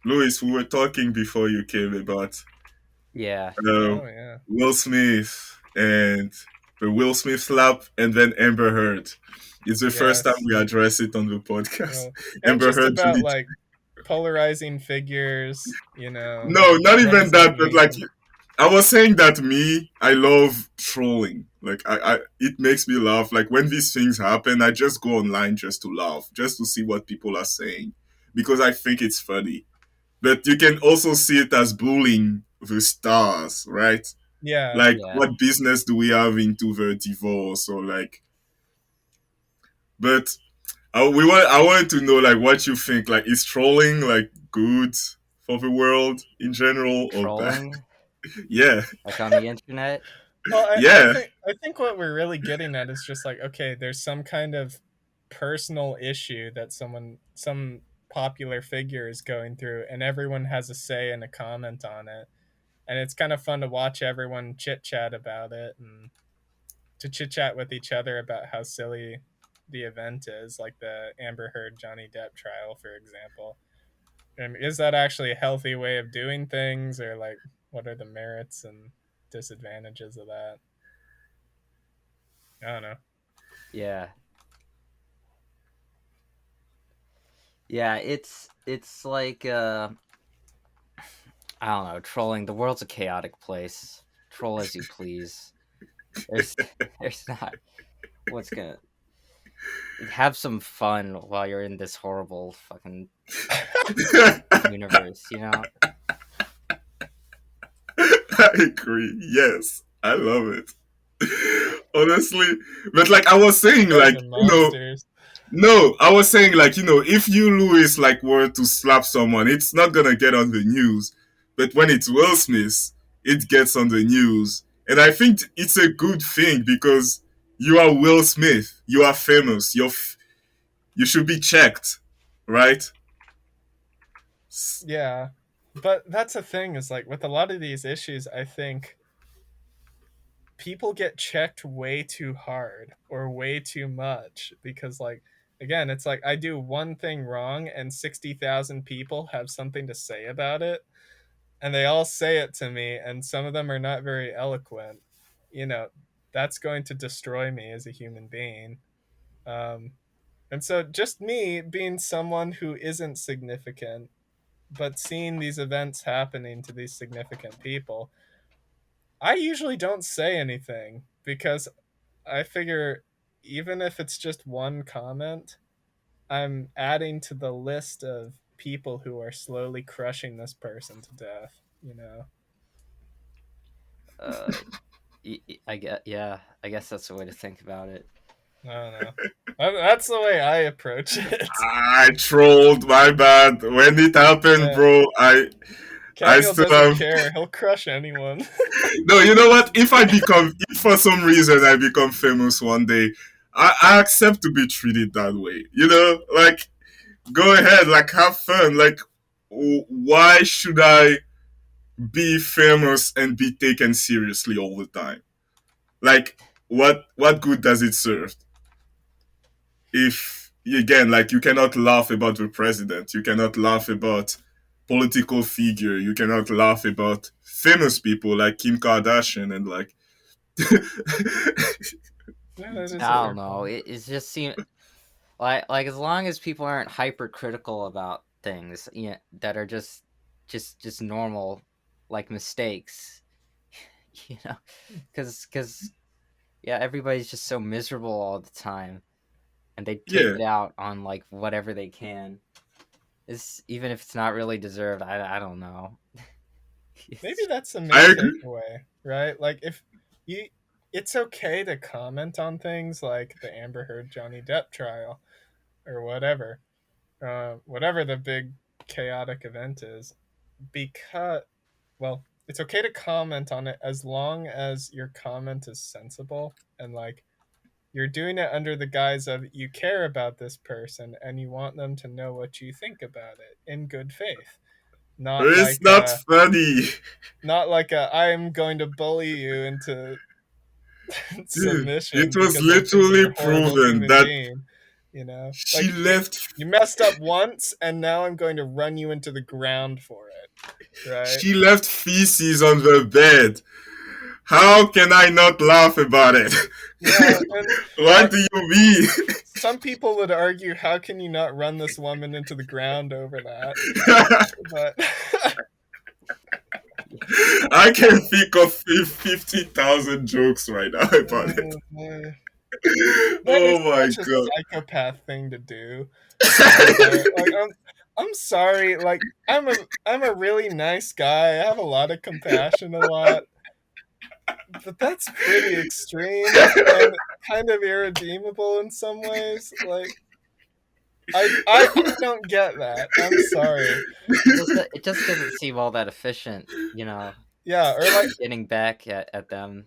Louis? We were talking before you came about Yeah. uh, Oh yeah. Will Smith and the Will Smith slap, and then Amber Heard. It's the first time Yes. we address it on the podcast. Well, and Amber just Heard about really. like polarizing figures, you know, No, not what even does that that. But like, mean? I was saying that I love trolling. Like, it makes me laugh. Like when these things happen, I just go online just to laugh, just to see what people are saying, because I think it's funny. But you can also see it as bullying the stars, right? Yeah. Like, Yeah. what business do we have into the divorce, or like? But I wanted to know like what you think. Like, is trolling like good for the world in general or bad? Trolling, Yeah, like on the internet. Well, yeah, I think what we're really getting at is just like, okay, there's some kind of personal issue that some popular figure is going through, and everyone has a say and a comment on it, and it's kind of fun to watch everyone chit chat about it, and to chit chat with each other about how silly the event is, like the Amber Heard Johnny Depp trial, for example. And is that actually a healthy way of doing things, or like what are the merits and disadvantages of that? I don't know. Yeah. Yeah, it's like I don't know, trolling. The world's a chaotic place. Troll as you please. There's there's not what's gonna have some fun while you're in this horrible fucking universe, you know? I agree. Yes, I love it. Honestly, but like I was saying, You guys like are monsters. no, I was saying like if you Louis like were to slap someone, it's not gonna get on the news. But when it's Will Smith, it gets on the news, and I think it's a good thing because you are Will Smith, you are famous, you should be checked, right? Yeah. But that's the thing, is like with a lot of these issues, I think people get checked way too hard or way too much, because like again, it's like I do one thing wrong and 60,000 people have something to say about it, and they all say it to me, and some of them are not very eloquent. You know, that's going to destroy me as a human being. Um and so just me being someone who isn't significant, but seeing these events happening to these significant people, I usually don't say anything, because I figure even if it's just one comment, I'm adding to the list of people who are slowly crushing this person to death, you know? Uh I get yeah, I guess that's the way to think about it. I don't know. That's the way I approach it. I trolled, my bad. When it happened, Yeah. bro, I Camille still doesn't have. care. He'll crush anyone. No, you know what? If for some reason I become famous one day, I accept to be treated that way. Like, go ahead, like, have fun. Like, why should I be famous and be taken seriously all the time? Like, what good does it serve? If again, like, you cannot laugh about the president, you cannot laugh about political figure, you cannot laugh about famous people like Kim Kardashian and like. Yeah, that is a I don't fair know. point. It just seems like as long as people aren't hypercritical about things, that are just normal, like mistakes, you know, because yeah, everybody's just so miserable all the time, and they take Yeah, it out on like whatever they can. It's even if it's not really deserved. I don't know. Maybe It's, that's the I main agree. takeaway, right? Like if you it's okay to comment on things like the Amber Heard Johnny Depp trial or whatever. Whatever the big chaotic event is, because well, it's okay to comment on it as long as your comment is sensible and like you're doing it under the guise of you care about this person and you want them to know what you think about it in good faith, not It's like not funny. I'm going to bully you into Dude, it submission was because I think literally you're a horrible proven human that being. You know, she like left you messed up once, and now I'm going to run you into the ground for it. Right? she left feces on the bed. How can I not laugh about it? Yeah, and What do you mean? some people would argue, how can you not run this woman into the ground over that? But I can think of 50,000 jokes right now about it. that is Oh my such a god. psychopath thing to do. Like I'm sorry. Like I'm a really nice guy. I have a lot of compassion, a lot, but that's pretty extreme and kind of irredeemable in some ways. Like I don't get that. I'm sorry. it just doesn't seem all that efficient, you know, Yeah, or like getting back at them.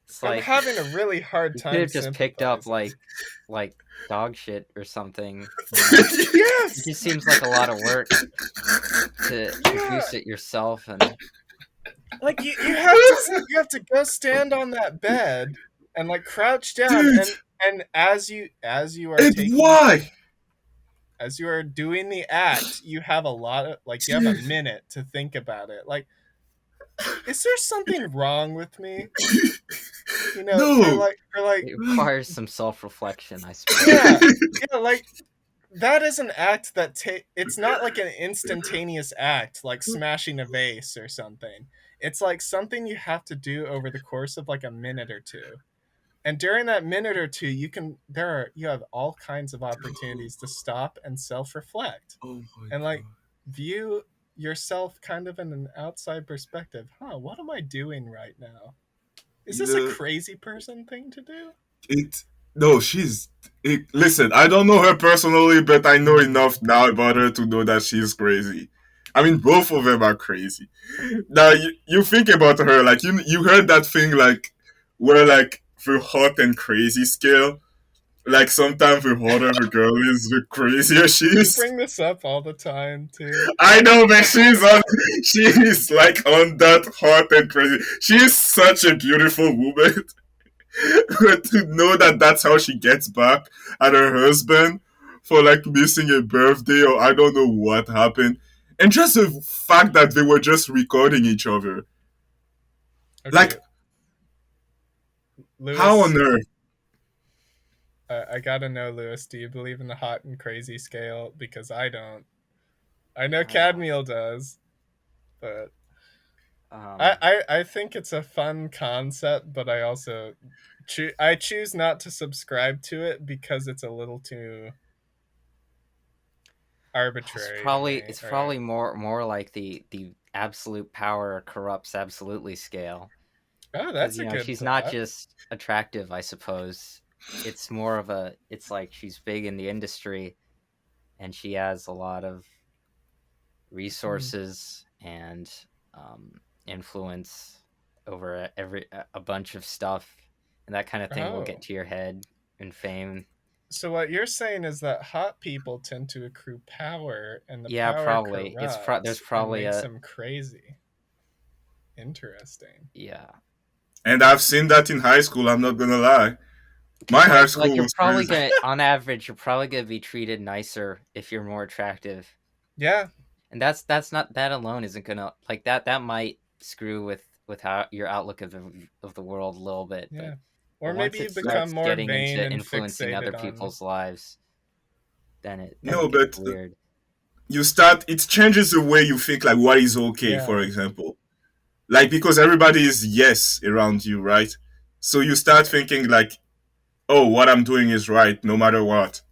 It's I'm like having a really hard you could time have just picked up sympathizing. like dog shit or something, you know. It Yes. just seems like a lot of work to Yeah. produce it yourself, and Like you have to go stand on that bed and like crouch down Dude, and as you are and taking why? as you are doing the act, you have a lot of like you have a Dude, minute to think about it. Like, is there something wrong with me? You know, no. for like it requires some self-reflection, I yeah, suppose. yeah, like that is an act that it's not like an instantaneous act like smashing a vase or something. It's like something you have to do over the course of like a minute or two. And during that minute or two, you have all kinds of opportunities to stop and self-reflect Oh my and like god. view yourself kind of in an outside perspective. What am I doing right now? Is You this a know, crazy person thing to do? it. No, listen, I don't know her personally, but I know enough now about her to know that she's crazy. I mean, both of them are crazy. Now, you think about her, like, you heard that thing, like, where, like, the hot and crazy scale, like, sometimes the hotter a girl is, the crazier she You is. bring this up all the time too. I know, but she is like on that hot and crazy. She is such a beautiful woman. To know that that's how she gets back at her husband for like missing a birthday or I don't know what happened. And just the fact that they were just recording each other. Okay, Like, how Lewis, on earth? I gotta know, Lewis. Do you believe in the hot and crazy scale? Because I don't. I know Uh, Cadmiel does, but um, I think it's a fun concept, but I also I choose not to subscribe to it because it's a little too arbitrary to me. it's Or probably more like the absolute power corrupts absolutely scale. oh, Because that's a good she's not thought. just attractive, I suppose. It's more of a. It's like she's big in the industry, and she has a lot of Hmm. resources and influence over a bunch of stuff, and that kind of thing will get Oh, to your head and fame. so what you're saying is that hot people tend to accrue power, and the Yeah, power probably. There's corrupts and probably makes a them crazy. Interesting. yeah. And I've seen that in high school, I'm not gonna lie. My high Like school you're was probably crazy. gonna, on average, you're probably gonna be treated nicer if you're more attractive, Yeah, and not that alone isn't gonna like that might screw with how your outlook of the world a little bit, yeah. but Or maybe once you it become starts more getting vain into and influencing other fixated on. people's lives, then No, it gets but weird. you start, it changes the way you think, like, what is okay, Yeah. for example. like because everybody is yes around you, right? So you start thinking like, oh, what I'm doing is right no matter what.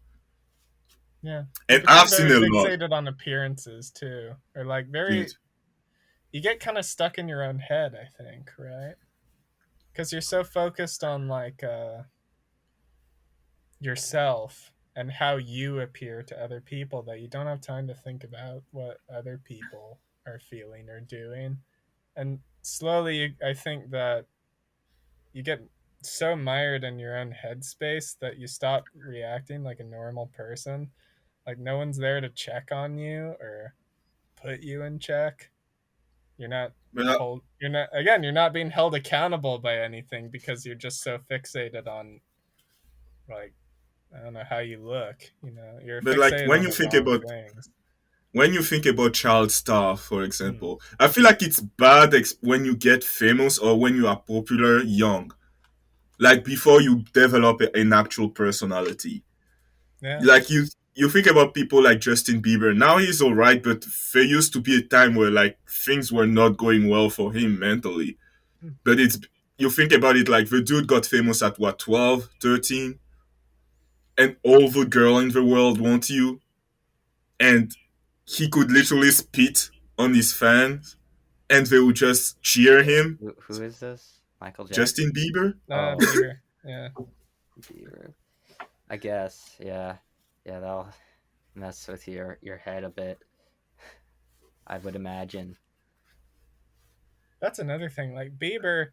Yeah. You And become I've seen very a lot, fixated on appearances too. Or like dude. very you get kind of stuck in your own head, I think, right? Cuz you're so focused on like yourself and how you appear to other people that you don't have time to think about what other people are feeling or doing. And slowly I think that you get so mired in your own headspace that you stop reacting like a normal person. Like no one's there to check on you or put you in check. You're not But you're not again, you're not being held accountable by anything because you're just so fixated on like I don't know how you look, You're like fixated on the wrong things. when you think about child star, for Mm. example, I feel like it's bad when you get famous or when you are popular young, like before you develop an actual personality. Yeah. Like you think about people like Justin Bieber. Now he's all right, but there used to be a time where like things were not going well for him mentally. Mm. But it's you think about it like the dude got famous at what 12, 13, and all the girl in the world want you, and he could literally spit on his fans, and they would just cheer Wait, him. who is this? Michael Justin Jackson? Bieber. Oh, Bieber. Yeah. Bieber. I guess. Yeah. Yeah, that'll mess with your head a bit. I would imagine. That's another thing. Like Bieber,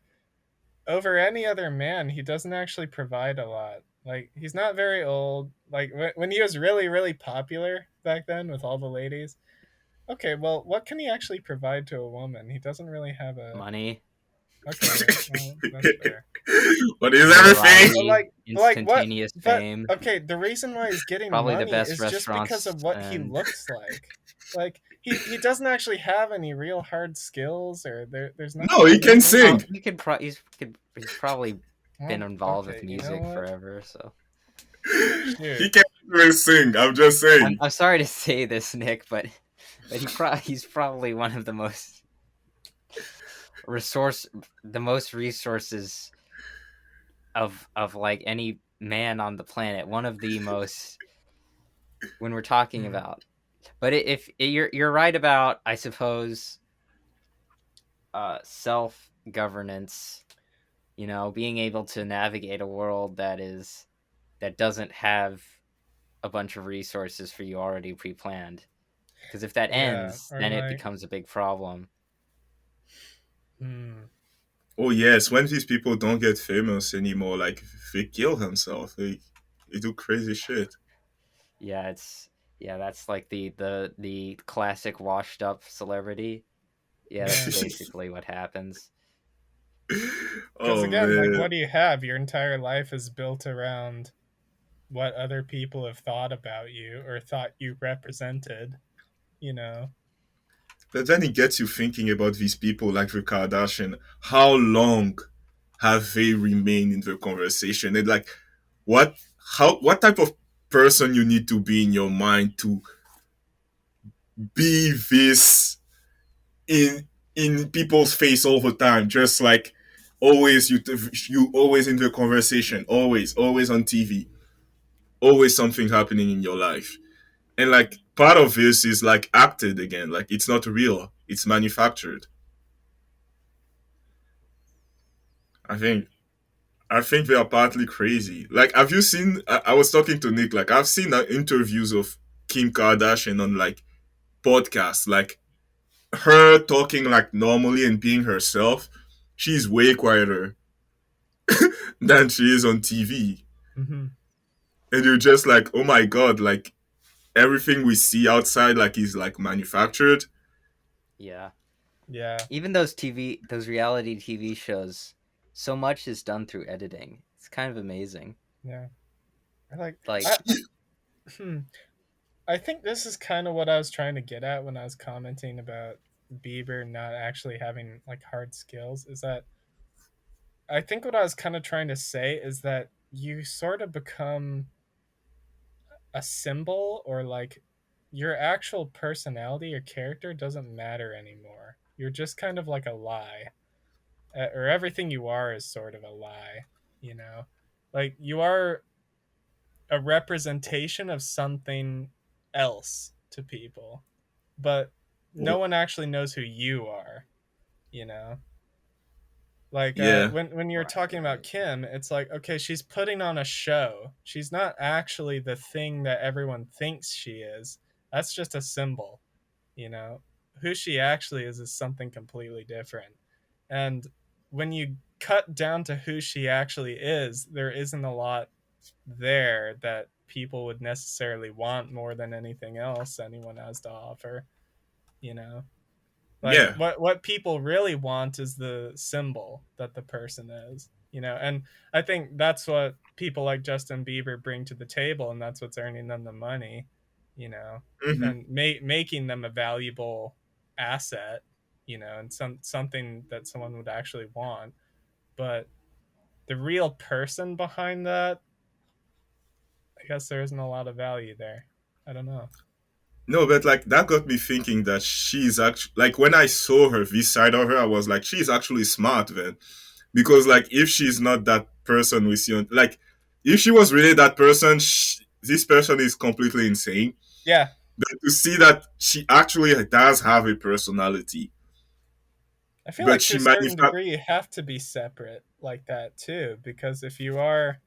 over any other man, he doesn't actually provide a lot. Like he's not very old. Like when he was really really popular back then with all the ladies. Okay, well, what can he actually provide to a woman? He doesn't really have a. Money, Okay, well, that's fair. What is everything? But notoriety, like what? instantaneous But fame. okay, the reason why he's getting Probably the money best is just because restaurants of what he and looks like. Like he doesn't actually have any real hard skills, or there's No, nothing he to can him. oh, sing. he's probably been Well, involved with okay, you know music what? forever. So He Shoot. can even sing. I'm just saying. I'm sorry to say this, Nick, but he's probably one of resource the most resources of like any man on the planet. One of the most when we're talking Hmm. about. But if you're right about, I suppose, self governance. Being able to navigate a world that doesn't have a bunch of resources for you already pre-planned. Because if that Yeah, ends, or then it like, becomes a big problem. hmm, Oh yes, when these people don't get famous anymore, like they kill themselves. They do crazy shit. Yeah, that's like the classic washed up celebrity. Yeah, that's yeah. basically what happens. Because Oh again, like, man. what do you have? Your entire life is built around what other people have thought about you or thought you represented. You know. But then it gets you thinking about these people like the Kardashian. How long have they remained in the conversation? And like what what type of person you need to be in your mind to be this in people's face all the time, just like always you always in the conversation, always on TV, always something happening in your life. And like part of this is like acted again, like it's not real, it's manufactured. I think i think they are partly crazy. Like have you seen I was talking to Nick, like I've seen interviews of Kim Kardashian on like podcasts, like her talking like normally and being herself. She's way quieter than she is on TV. Hmm. And you're just like, oh my god, like everything we see outside like is like manufactured. Yeah. Yeah. Even those reality TV shows, so much is done through editing. It's kind of amazing. Yeah. Like Like, I. Hmm. I think this is kind of what I was trying to get at when I was commenting about Bieber not actually having like hard skills. Is that I think what I was kind of trying to say is that you sort of become a symbol or like your actual personality or character doesn't matter anymore. You're just kind of like a lie. Or everything you are is sort of a lie, you know? Like you are a representation of something else to people, but no Oh, one actually knows who you are, you know? Like yeah. when you're talking about Right. Kim, it's like okay, she's putting on a show. She's not actually the thing that everyone thinks she is. That's just a symbol, you know. Who she actually is something completely different. And when you cut down to who she actually is, there isn't a lot there that people would necessarily want more than anything else anyone has to offer, you know. Like Yeah. what people really want is the symbol that the person is, you know. And I think that's what people like Justin Bieber bring to the table, and that's what's earning them the money, you know, Hmm. and making them a valuable asset, you know, and something that someone would actually want. But the real person behind that, I guess there isn't a lot of value there. I don't know. No, but like that got me thinking that she's actually like when I saw her this side of her, I was like, she's actually smart then, because like if she's not that person we see on like if she was really that person, this person is completely insane. Yeah, But to see that she actually does have a personality, I feel but like to she a managed certain degree you have to be separate like that too, because if you are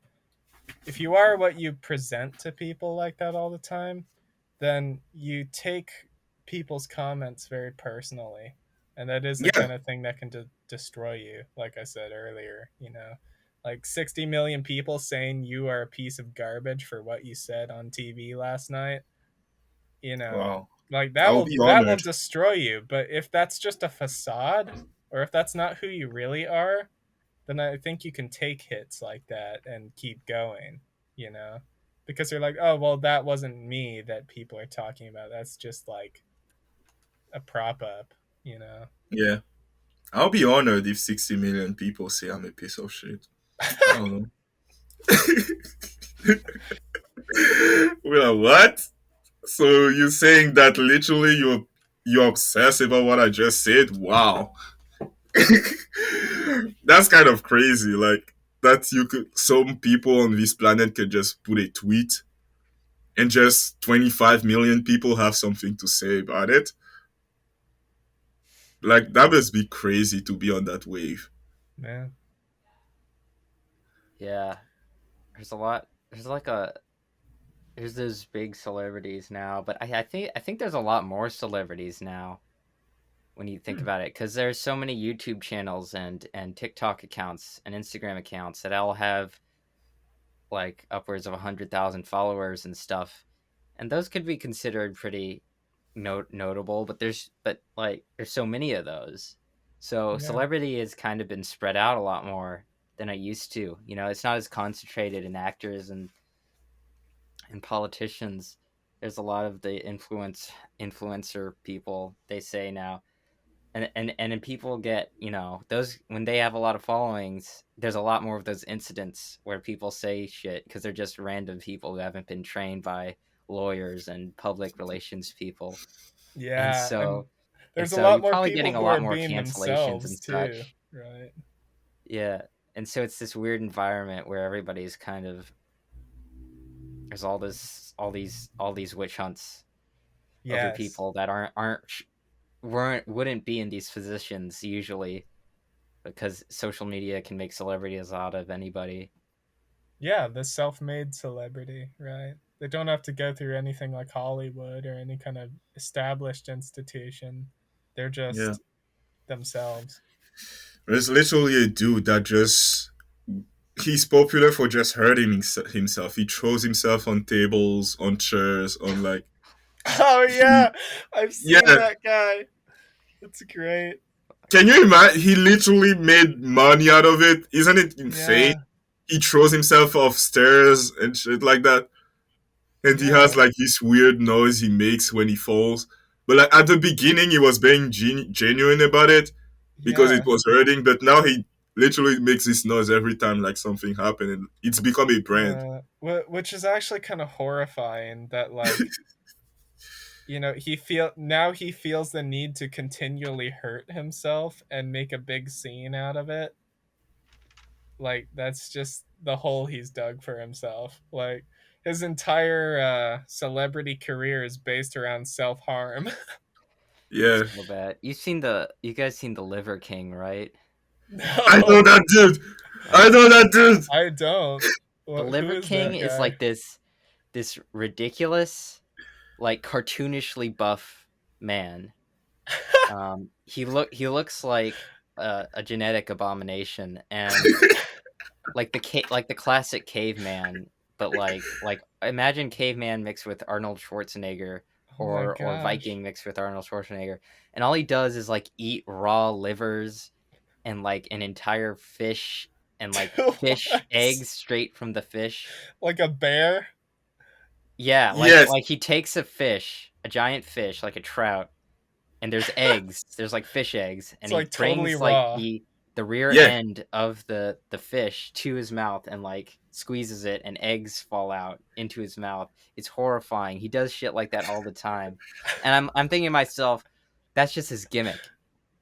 what you present to people like that all the time, then you take people's comments very personally, and that is the yeah. kind of thing that can destroy you. Like I said earlier, you know, like 60 million people saying you are a piece of garbage for what you said on TV last night, you know, Wow. like I'll be that will honored. destroy you. But if that's just a facade, or if that's not who you really are, then I think you can take hits like that and keep going, you know, because you're like, oh well, that wasn't me that people are talking about. That's just like a prop up, you know. Yeah. I'll be honored if 60 million people say I'm a piece of shit. I don't know. We're like, what? So you're saying that literally you're obsessed about what I just said? Wow. That's kind of crazy. Like that you could some people on this planet could just put a tweet and just 25 million people have something to say about it. Like that must be crazy to be on that wave. Man. Yeah, there's a lot. There's like a there's those big celebrities now, but I think there's a lot more celebrities now when you think Hmm. about it, because there's so many YouTube channels and TikTok accounts and Instagram accounts that all have like upwards of 100,000 followers and stuff, and those could be considered pretty notable. But there's so many of those, so Yeah. celebrity has kind of been spread out a lot more than it used to. It's not as concentrated in actors and politicians. There's a lot of the influencer people, they say now. And then people get, those, when they have a lot of followings, there's a lot more of those incidents where people say shit because they're just random people who haven't been trained by lawyers and public relations people. and Yeah, and so and there's a so lot you're more probably people getting a who lot are more being cancellations themselves and too, such. right? Yeah. And so it's this weird environment where everybody's kind of, there's all these witch hunts over Yes. people that wouldn't be in these positions usually, because social media can make celebrities out of anybody. Yeah, the self-made celebrity, right? They don't have to go through anything like Hollywood or any kind of established institution. They're Yeah. just themselves. There's literally a dude that just he's popular for just hurting himself. He throws himself on tables, on chairs, on like Oh he yeah, I've seen yeah. that guy. That's great. Can you imagine? He literally made money out of it. Isn't it insane? Yeah, He throws himself off stairs and shit like that, and he has yeah, like this weird noise he makes when he falls. But like at the beginning, he was being genuine about it because it yeah. was hurting. But now he literally makes this noise every time like something happened, and it's become a brand. Which is actually kind of horrifying that like he feels the need to continually hurt himself and make a big scene out of it. Like that's just the hole he's dug for himself. Like his entire celebrity career is based around self-harm. Yeah, So bad. You guys seen the Liver King, right? I know No, that dude. I Uh, know that dude. I don't. the Who Liver is King that is guy? like this ridiculous, like cartoonishly buff man. He looks like a genetic abomination, and like the classic caveman, but like imagine caveman mixed with Arnold Schwarzenegger, Oh my or gosh. Viking mixed with Arnold Schwarzenegger, and all he does is like eat raw livers and like an entire fish and like fish What? eggs straight from the fish. Like a bear? Yeah, Yes, like he takes a fish, a giant fish, like a trout, and there's eggs. There's like fish eggs, It's and he like totally brings like raw. the rear yeah. end of the fish to his mouth and like squeezes it, and eggs fall out into his mouth. It's horrifying. He does shit like that all the time, and I'm thinking to myself, that's just his gimmick,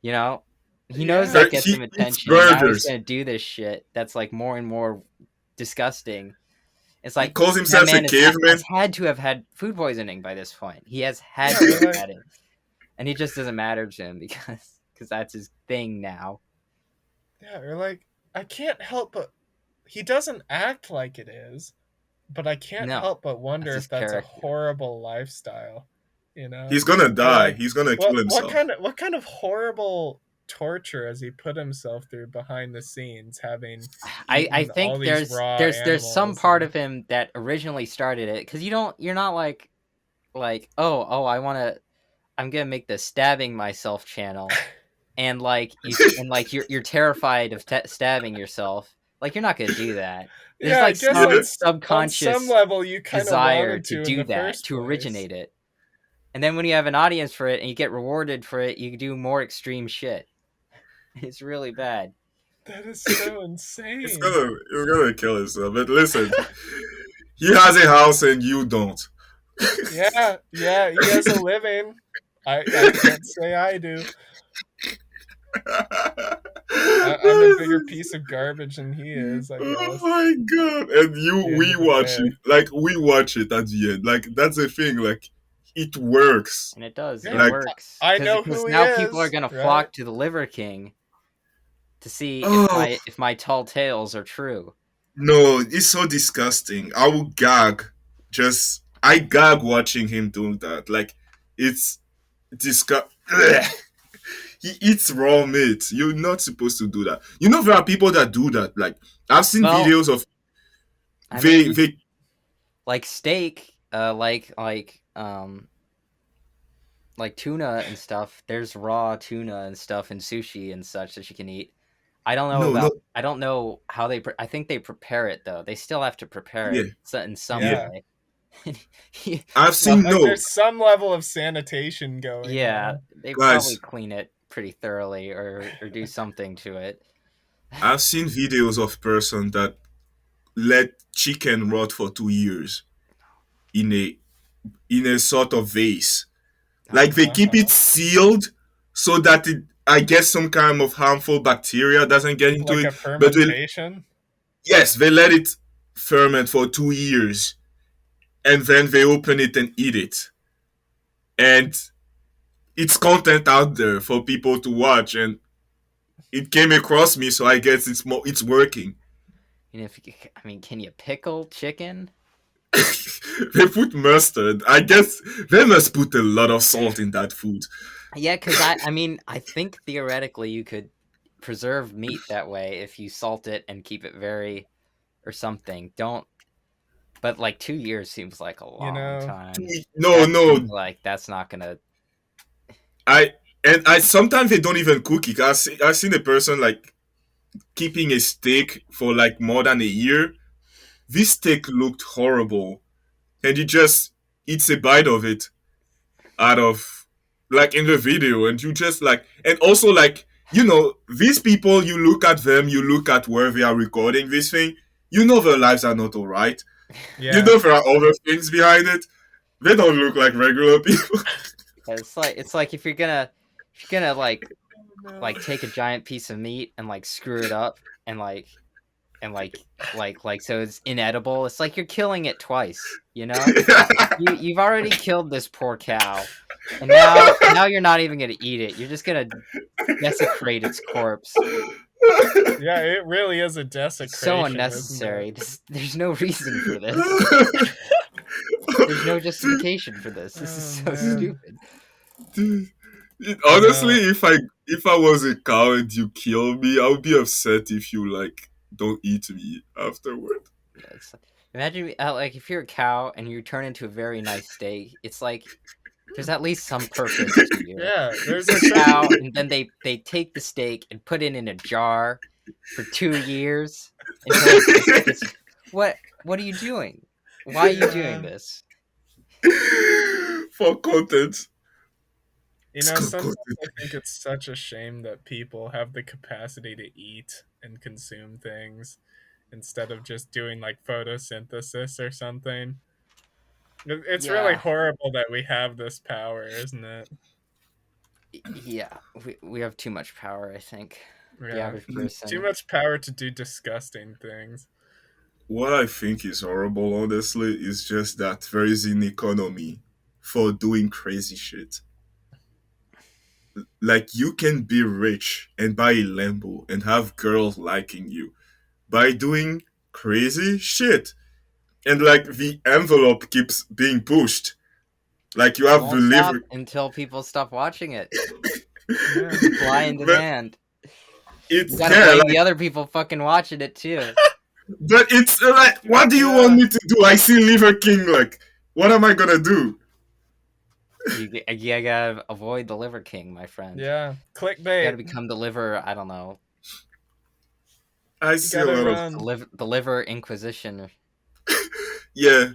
you know. He knows Yeah. that gets He him eats attention, and now he's burgers. gonna do this shit that's like more and more disgusting. It's He like calls that himself a man has caveman. had to have had food poisoning by this point. He has had Yeah, to or have like had it, and he just doesn't matter to him because that's his thing now. yeah, or like I can't help but he doesn't act like it is, but I can't No, help but that's wonder his if that's a character. horrible lifestyle, you know? He's gonna Or die. like He's gonna kill himself. what kind of horrible torture has he put himself through behind the scenes having I eaten all think these raw there's some animals part and of him that originally started it, because you're not like oh I'm gonna make the stabbing myself channel, and like you're terrified of stabbing yourself. Like you're not gonna do that. There's yeah, I like guess Yeah. on some subconscious level you kind of desire wanted to to in do the that, first to place. originate it. And then when you have an audience for it and you get rewarded for it, you do more extreme shit. It's really bad. That is so He's insane. gonna kill himself. But listen, he has a house and you don't. Yeah, yeah, he has a living. I can't say I do. I'm a bigger piece of garbage than he is, I Oh guess. my god! And At the end we of the watch it. day. Like we watch it at the end. Like that's the thing. Like it works. And it does. It Yeah, Like works. I know Because who he now people are is, gonna right? flock to the Liver King to see oh if my tall tales are true. no, it's so disgusting. I will gag. Just I gag watching him doing that. Like it's disgust. He eats raw meat. You're not supposed to do that. You know there are people that do that. Like I've seen Well, videos of I mean, they like steak, like tuna and stuff. There's raw tuna and stuff and sushi and such that you can eat. no no I don't know how they. I think they prepare it though. They still have to prepare yeah it in some yeah. Yeah. way. I've So seen Like no there's some level of sanitation going yeah, on. they probably guys. clean it pretty thoroughly, or do something to it. I've seen videos of person that let chicken rot for 2 years in a sort of vase. Like they keep it Uh-huh. sealed so that it, I guess some kind of harmful bacteria doesn't get into Like it. a But fermentation. yes, they let it ferment for 2 years and then they open it and eat it. And it's content out there for people to watch and it came across me, so I guess it's working. And I mean, can you pickle chicken? They put mustard. I guess they must put a lot of salt in that food. Yeah, because I mean, I think theoretically you could preserve meat that way if you salt it and keep it very or something. Don't, but like 2 years seems like a You long know, time. No, That no. seems like that's not gonna. I I sometimes they don't even cook it. I've seen a person like keeping a steak for like more than a year. This steak looked horrible, and he just eats a bite of it out of like in the video, and you just like, and also like these people, you look at them, you look at where they are recording this thing, their lives are not all right. yeah. There are other things behind it. They don't look like regular people. It's like if you're gonna like No. take a giant piece of meat and like screw it up and like so it's inedible. It's like you're killing it twice, you know? You've already killed this poor cow, and now you're not even gonna eat it. You're just gonna desecrate its corpse. Yeah, it really is a It's so desecration, isn't unnecessary. it? There's no reason for this. There's no justification for this. This is Oh so man. stupid. Dude, You honestly, know, if I was a cow and you kill me, I would be upset if you like don't eat me afterward. Yeah, imagine like if you're a cow and you turn into a very nice steak. It's like there's at least some purpose to you. yeah, there's You're a a certain cow, and then they take the steak and put it in a jar for 2 years until it gets. What are you doing? Why are you doing yeah. this? For content. You It's know, called sometimes content. I think it's such a shame that people have the capacity to eat and consume things instead of just doing like photosynthesis or something. It's really Yeah, horrible that we have this power, isn't it? yeah. We have too much power. I think the Yeah. average Too person. much power to do disgusting things. What I think is horrible, honestly, is just that there is an economy for doing crazy shit. Like you can be rich and buy a Lambo and have girls liking you by doing crazy shit. And like the envelope keeps being pushed. Like you It have won't stop delivery. until people stop watching it. Yeah. Supply and but demand. You it's gotta yeah, blame the like other people fucking watching it too. but it's like what do you want Yeah. me to do? I see Liver King like what am I gonna do? You gotta avoid the liver king, my friend. Yeah. You gotta Clickbait. become the liver. I don't know, I You see a gotta lot of the run. liver inquisition. yeah.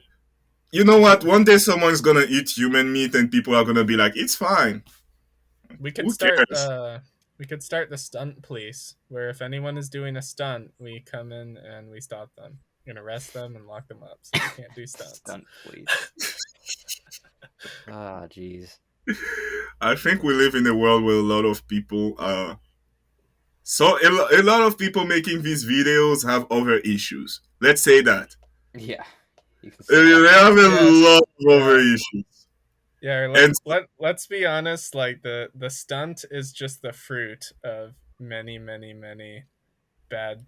You know what? One day someone's gonna eat human meat and people are gonna be like, it's fine. We could Who start cares? we could start the stunt police where if anyone is doing a stunt, we come in and we stop them and arrest them and lock them up so they can't do stunts. Stunt police. Ah, jeez. I think we live in a world where a lot of people so a lot of people making these videos have other issues. Let's say that. Yeah, you can say that. They have a Yes. lot of other Yeah. issues. Yeah, And let's be honest, like the stunt is just the fruit of many bad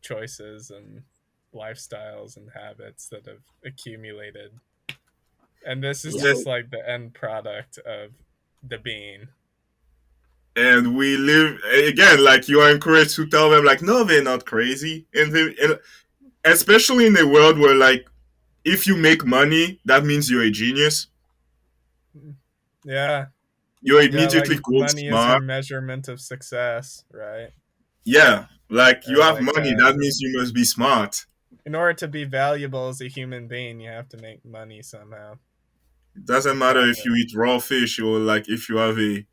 choices and lifestyles and habits that have accumulated. And this is Yeah, yeah, just like the end product of the bean. and we live again like you are encouraged to tell them like no they're not crazy and especially in a world where like if you make money that means you're a genius. Yeah. You're Yeah, like immediately called money is your smart. measurement of success, right? Yeah, like you Or have like money that means you must be smart. in order to be valuable as a human being, you have to make money somehow It doesn't or matter if profit. you eat raw fish or like if you have a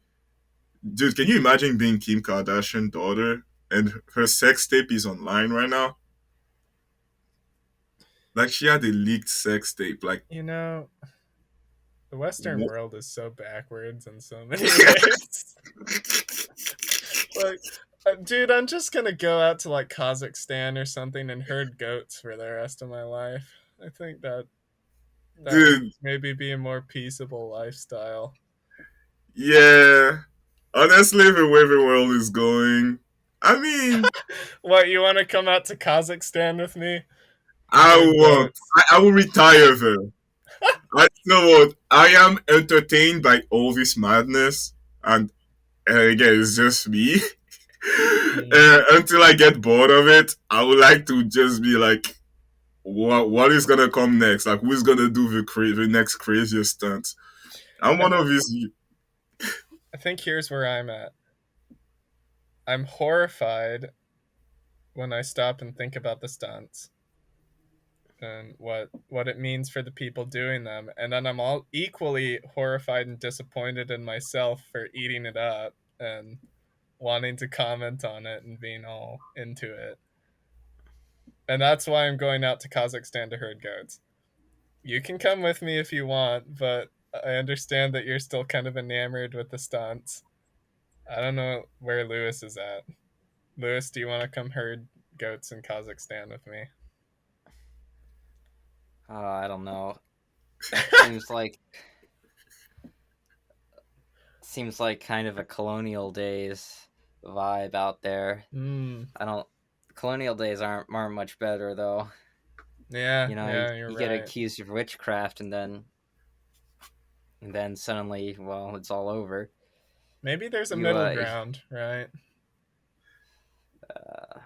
dude. Can you imagine being Kim Kardashian daughter and her sex tape is online right now? Like she had a leaked sex tape. Like You know, the Western what? world is so backwards in so many ways. Like, dude, I'm just gonna go out to like Kazakhstan or something and herd goats for the rest of my life. I think that would Dude, maybe be a more peaceable lifestyle. yeah. Honestly, the way the world is going, I mean, What, you want to come out to Kazakhstan with me and I herd won't. goats? I will retire there. I you know what? I am entertained by all this madness, and again, it's just me. Mm. Until I get bored of it, I would like to just be like, what is gonna come next? Like, who's gonna do the next craziest stunt? I'm I, one of these. I think here's where I'm at. I'm horrified when I stop and think about the stunts and what it means for the people doing them, and then I'm all equally horrified and disappointed in myself for eating it up and wanting to comment on it and being all into it. And that's why I'm going out to Kazakhstan to herd goats. You can come with me if you want, but I understand that you're still kind of enamored with the stunts. I don't know where Lewis is at. Lewis, do you want to come herd goats in Kazakhstan with me? I don't know. Seems like kind of a colonial days vibe out there. Mm. I don't. Colonial days aren't much better though. Yeah, You know, yeah, you're you get right. accused of witchcraft, and then suddenly, well, it's all over. Maybe there's a You middle ground, right?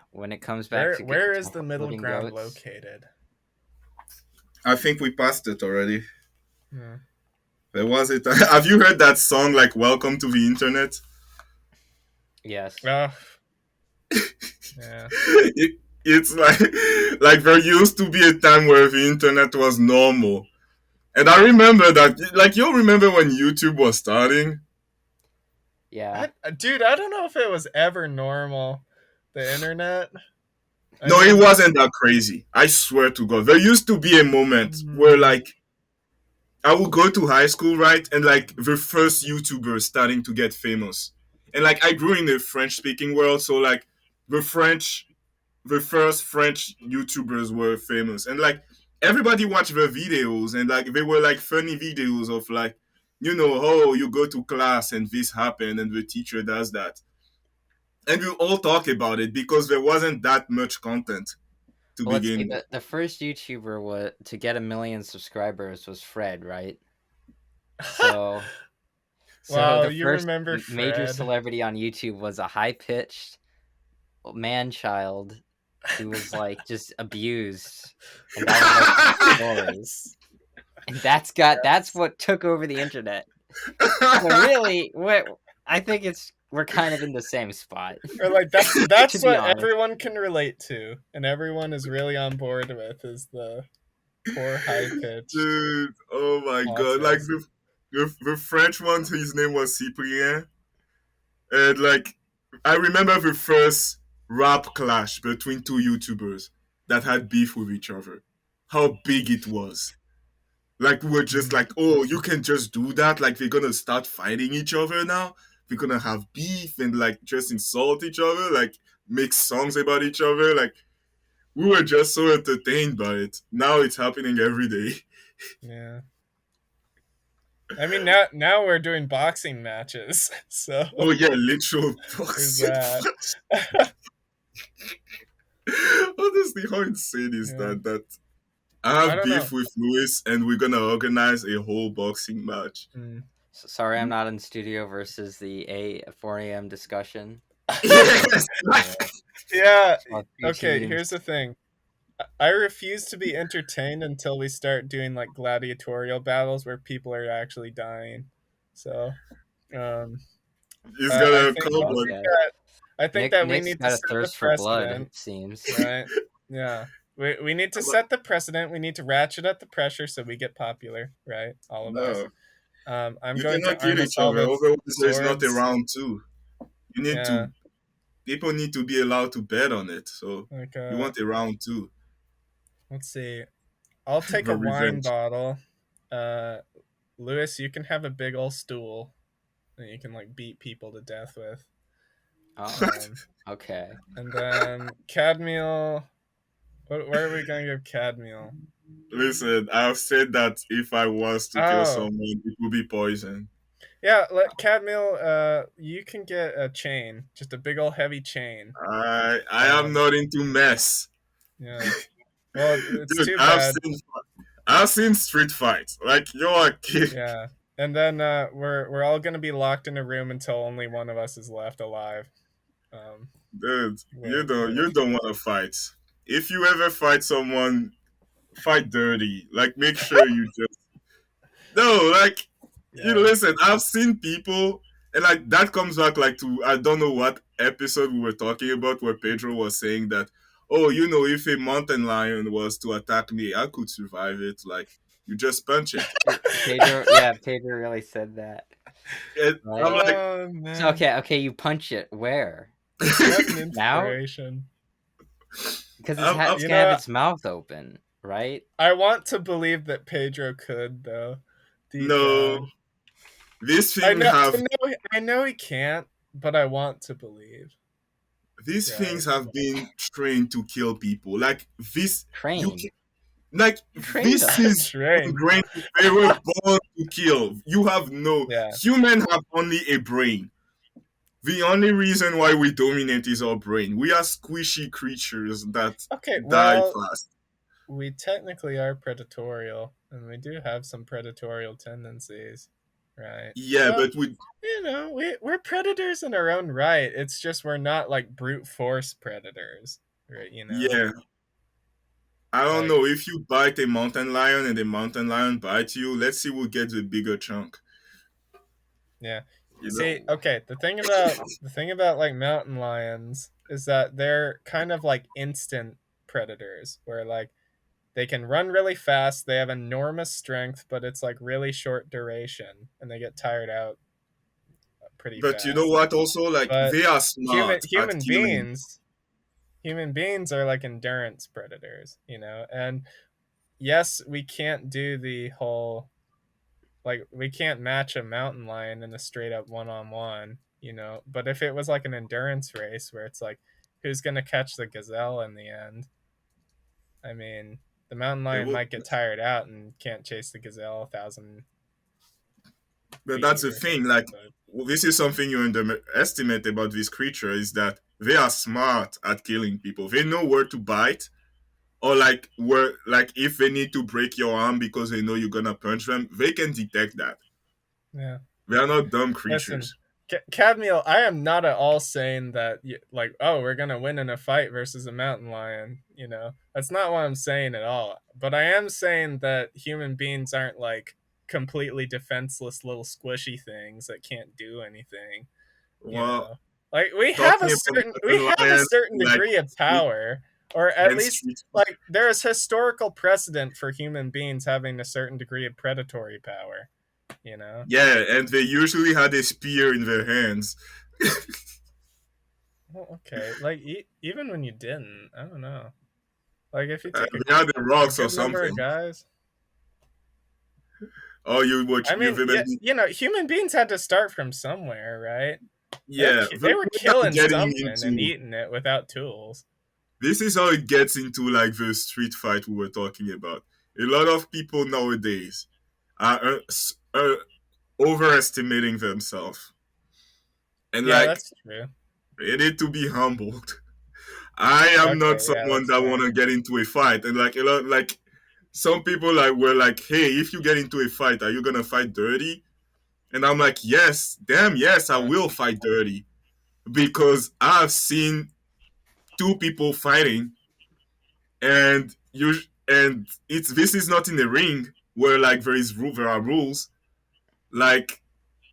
When it comes back Where is to the middle herding ground goats, located? I think we passed it already. Yeah. There was it. Have you heard that song like "Welcome to the Internet"? yes, Oh, yeah. It's like there used to be a time where the internet was normal, and I remember that. Like you remember when YouTube was starting? yeah. Dude, I don't know if it was ever normal. The internet. I No, it mean, wasn't that crazy. I swear to God, there used to be a moment where mm, like I would go to high school, right, and like the first YouTubers starting to get famous, and like I grew in the French speaking world, so like the French the first French YouTubers were famous, and like everybody watched their videos, and like they were like funny videos of like, oh, you go to class and this happened, and the teacher does that, and we all talk about it because there wasn't that much content to Well, let's see. begin with. The first YouTuber to get 1 million subscribers was Fred, right? So, so wow, the you first remember major Fred? celebrity on YouTube was a high pitched man child who was like just abused, and that was like his story. And that's what took over the internet. So really, I think we're kind of in the same spot. Or like To that's be what honest. everyone can relate to, and everyone is really on board with is the poor high pitched Dude, oh my god, like nonsense. the French one, his name was Cyprien, and like I remember the first rap clash between two YouTubers that had beef with each other. How big it was. Like we were just Mm, like, oh, you can just do that. Like they're gonna start fighting each other now. They're gonna have beef and like just insult each other, like make songs about each other. Like we were just so entertained by it. Now it's happening every day. yeah. I mean now we're doing boxing matches, so Oh yeah, literal there's boxing. that. Honestly, how insane is Yeah. that? I I have don't know. beef with Lewis, and we're gonna organize a whole boxing match. Mm. So, sorry, I'm not in studio versus the 4 a.m. discussion. Yes, Yeah. Two Okay, teams. here's the thing. I refuse to be entertained until we start doing like gladiatorial battles where people are actually dying. So, um, he's I gonna think come on. Okay. I think that we Nick's need to got a set the thirst for blood, precedent, it seems. right? Yeah, we need to set the precedent. We need to ratchet up the pressure so we get popular, right? All of us. No, I'm you going to cannot kill arm us each all other. with Otherwise, there's not a swords. round two. You need Yeah, to. People need to be allowed to bet on it. So like you want a round two. let's see. I'll take a The wine revenge. bottle. Uh, Lewis, you can have a big old stool that you can like beat people to death with. Oh, Um, okay. and then Cadmiel. Where are we gonna give Cadmiel? Listen, I've said that if I was to kill Oh, someone, it would be poison. yeah. Let Cadmiel. You can get a chain, just a big old heavy chain. I am Um, not into mess. yeah. Well, it's Dude, too bad. I've seen street fights. Like you're a kid. Yeah. And then we're all gonna be locked in a room until only one of us is left alive. Um, Dude, you with don't want to fight. If you ever fight someone, fight dirty. Like make sure you just no. Like you yeah. listen. I've seen people, and like that comes back like to I don't know what episode we were talking about where Pedro was saying that. Oh, if a mountain lion was to attack me, I could survive it. Like you just punch it. Pedro really said that. And Right? I'm like, Oh So man, okay, you punch it where? what an Now? inspiration. Because I'm, it's You gonna have know, its mouth open, right? I want to believe that Pedro could, though, deep No, down. these I things know, have I know he can't, but I want to believe. these Right? things have been trained to kill people. Like this, you Train. can, like Who trained this them? is Trained. ingrained. They were born to kill. You have no Yeah. human have only a brain. The only reason why we dominate is our brain. We are squishy creatures that Okay. die Well, fast. we technically are predatorial, and we do have some predatorial tendencies, right? Yeah, But but we we're predators in our own right. It's just we're not like brute force predators, right? yeah. I don't Like know if you bite a mountain lion and the mountain lion bites you. Let's see who gets a bigger chunk. yeah. You See, know. okay, the thing about like mountain lions is that they're kind of like instant predators where like they can run really fast, they have enormous strength, but it's like really short duration and they get tired out pretty But you know fast. what? Also, like But they are human smart at human killing. beings human beings are like endurance predators, and yes, we can't do the whole like we can't match a mountain lion in a straight up one-on-one, but if it was like an endurance race where it's like who's going to catch the gazelle in the end, I mean, the mountain They lion will, might get tired out and can't chase the gazelle 1,000 but that's feet the or thing. something, Like but this is something you underestimate about this creature is that they are smart at killing people. They know where to bite, or like where like if they need to break your arm because they know you're gonna punch them, they can detect that. yeah. They are not dumb Listen, creatures. Cadmiel, I am not at all saying that, like, oh, we're gonna win in a fight versus a mountain lion. That's not what I'm saying at all. But I am saying that human beings aren't like completely defenseless little squishy things that can't do anything. You Well, know, like we have a talking about certain we mountain have a lions, certain like degree of street power, or at and least street. like there is historical precedent for human beings having a certain degree of predatory power. You know. Yeah, and they usually had a spear in their hands. Well, okay. Like even when you didn't, I don't know. Like if you take They had the a rocks or good number something. of guys, Oh, you watch I you've mean, yeah, maybe human beings had to start from somewhere, right? yeah. They The were point I'm killing getting something and into eating it without tools. this is how it gets into like the street fight we were talking about. A lot of people nowadays are overestimating themselves, and Yeah, like that's true. they need to be humbled. I am not Okay, yeah, someone that's that fair. want to get into a fight, and like a lot, like some people like were like, "Hey, if you get into a fight, are you gonna fight dirty?" And I'm like, "Yes, damn, yes, I Yeah. will fight dirty because I've seen two people fighting, and it's this is not in the ring where like there are rules. Like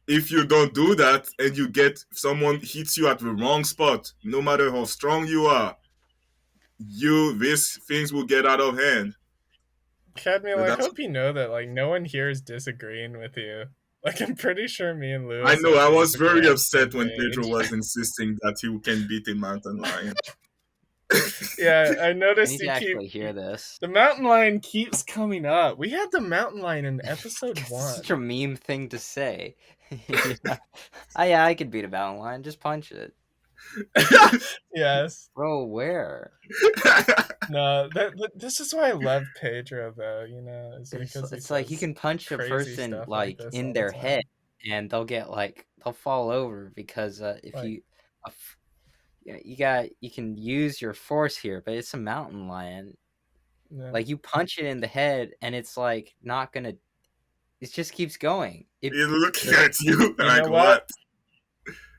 if you don't do that and you get someone hits you at the wrong spot, no matter how strong you are, these things will get out of hand. Cadmiel, But I that's hope you know that like no one here is disagreeing with you. Like I'm pretty sure me and I Lewis know are I was basically very on the same upset when Pedro page. was insisting that he can beat a mountain lion. Yeah, I I noticed need to you keep actually hear this. the mountain lion keeps coming up. We had the mountain lion in episode It's such a 1. meme thing to say. Oh yeah, I could beat a mountain lion. Just punch it. Yes. Bro, where? No, this is why I love Pedro though, is It's because he it's like you says can punch a crazy person stuff like like this in all the their head, time. and they'll fall over because if Like, you a f- yeah, you can use your force here, but it's a mountain lion. yeah. Like you punch it in the head, and it's like not gonna. It just keeps going. He's looking But at you you know like what? what?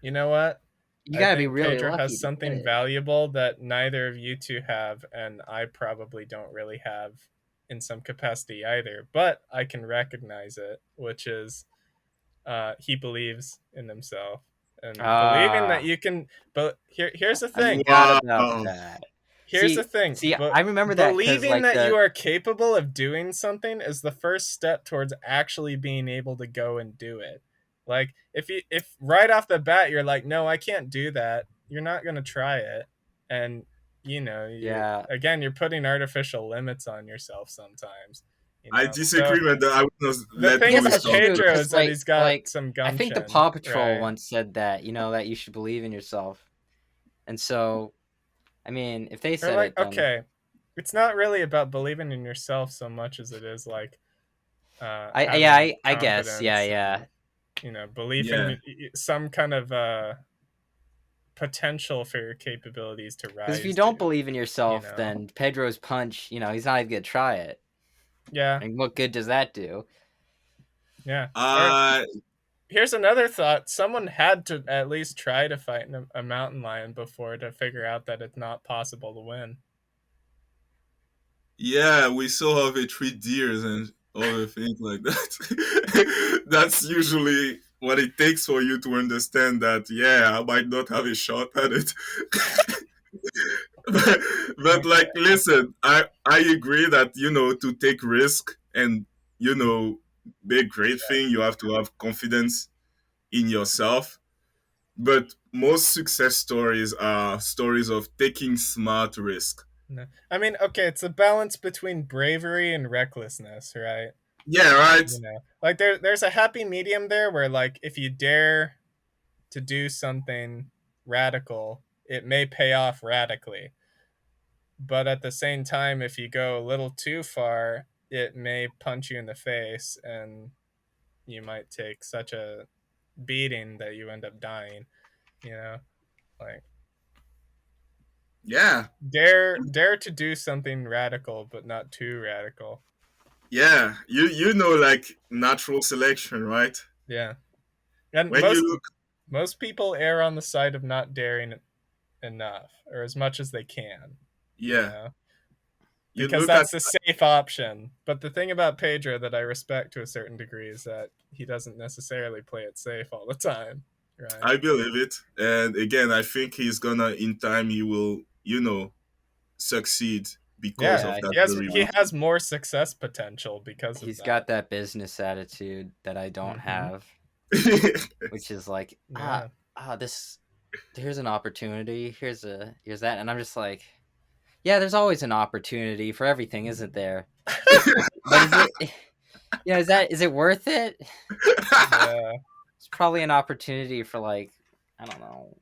You know what? You I gotta be think really Pedro lucky has to get something it. valuable that neither of you two have, and I probably don't really have in some capacity either. But I can recognize it, which is he believes in himself and believing that Ah, you can. But here's the I thing. forgot about Wow. that. Here's the See, thing. see, But I remember that because believing like that you the are capable of doing something is the first step towards actually being able to go and do it. Like if right off the bat you're like, no, I can't do that. You're not gonna try it, and Yeah, again, you're putting artificial limits on yourself sometimes. I So disagree with that. I would not the let I thing guess Louis about that's talk. true Pedro because is that he's got some I think the gumption, Paw Patrol right? once said that that you should believe in yourself, and so I mean, if they Or said like, it, then okay, it's not really about believing in yourself so much as it is like having I guess confidence yeah. and belief Yeah, in some kind of potential for your capabilities to Because if you rise don't to. believe in You yourself, know, then Pedro's punch, he's not even gonna try it. yeah, And what good does that do? yeah. Or uh, here's another thought: someone had to at least try to fight a mountain lion before to figure out that it's not possible to win. yeah, we saw how they treat deers and other things like that. That's usually what it takes for you to understand that, yeah, I might not have a shot at it. But like, Okay. listen, I agree that, to take risk and, you know, be a great thing, you have to have confidence in yourself. But most success stories are stories of taking smart risk. No. I mean, okay, it's a balance between bravery and recklessness, right? Yeah, right. Like there's a happy medium there where like if you dare to do something radical, it may pay off radically. But at the same time, if you go a little too far, it may punch you in the face and you might take such a beating that you end up dying, you know? Like Yeah, dare to do something radical but not too radical. yeah. Like natural selection, right? Yeah. And When you look, most people err on the side of not daring enough or as much as they can, you yeah, know? you Because look at, that's the safe option. But the thing about Pedro that I respect to a certain degree is that he doesn't necessarily play it safe all the time, right? I believe it, and again, I think he's gonna, in time, he will, succeed because Yeah, of Yeah, that very he reason. has more success potential because of he's that. got that business attitude that I don't Mm-hmm. have, which is like, Yeah. this here's an opportunity, here's that, and I'm just like, yeah, there's always an opportunity for everything, isn't there? But is it is it worth it? Yeah. It's probably an opportunity for like, I don't know,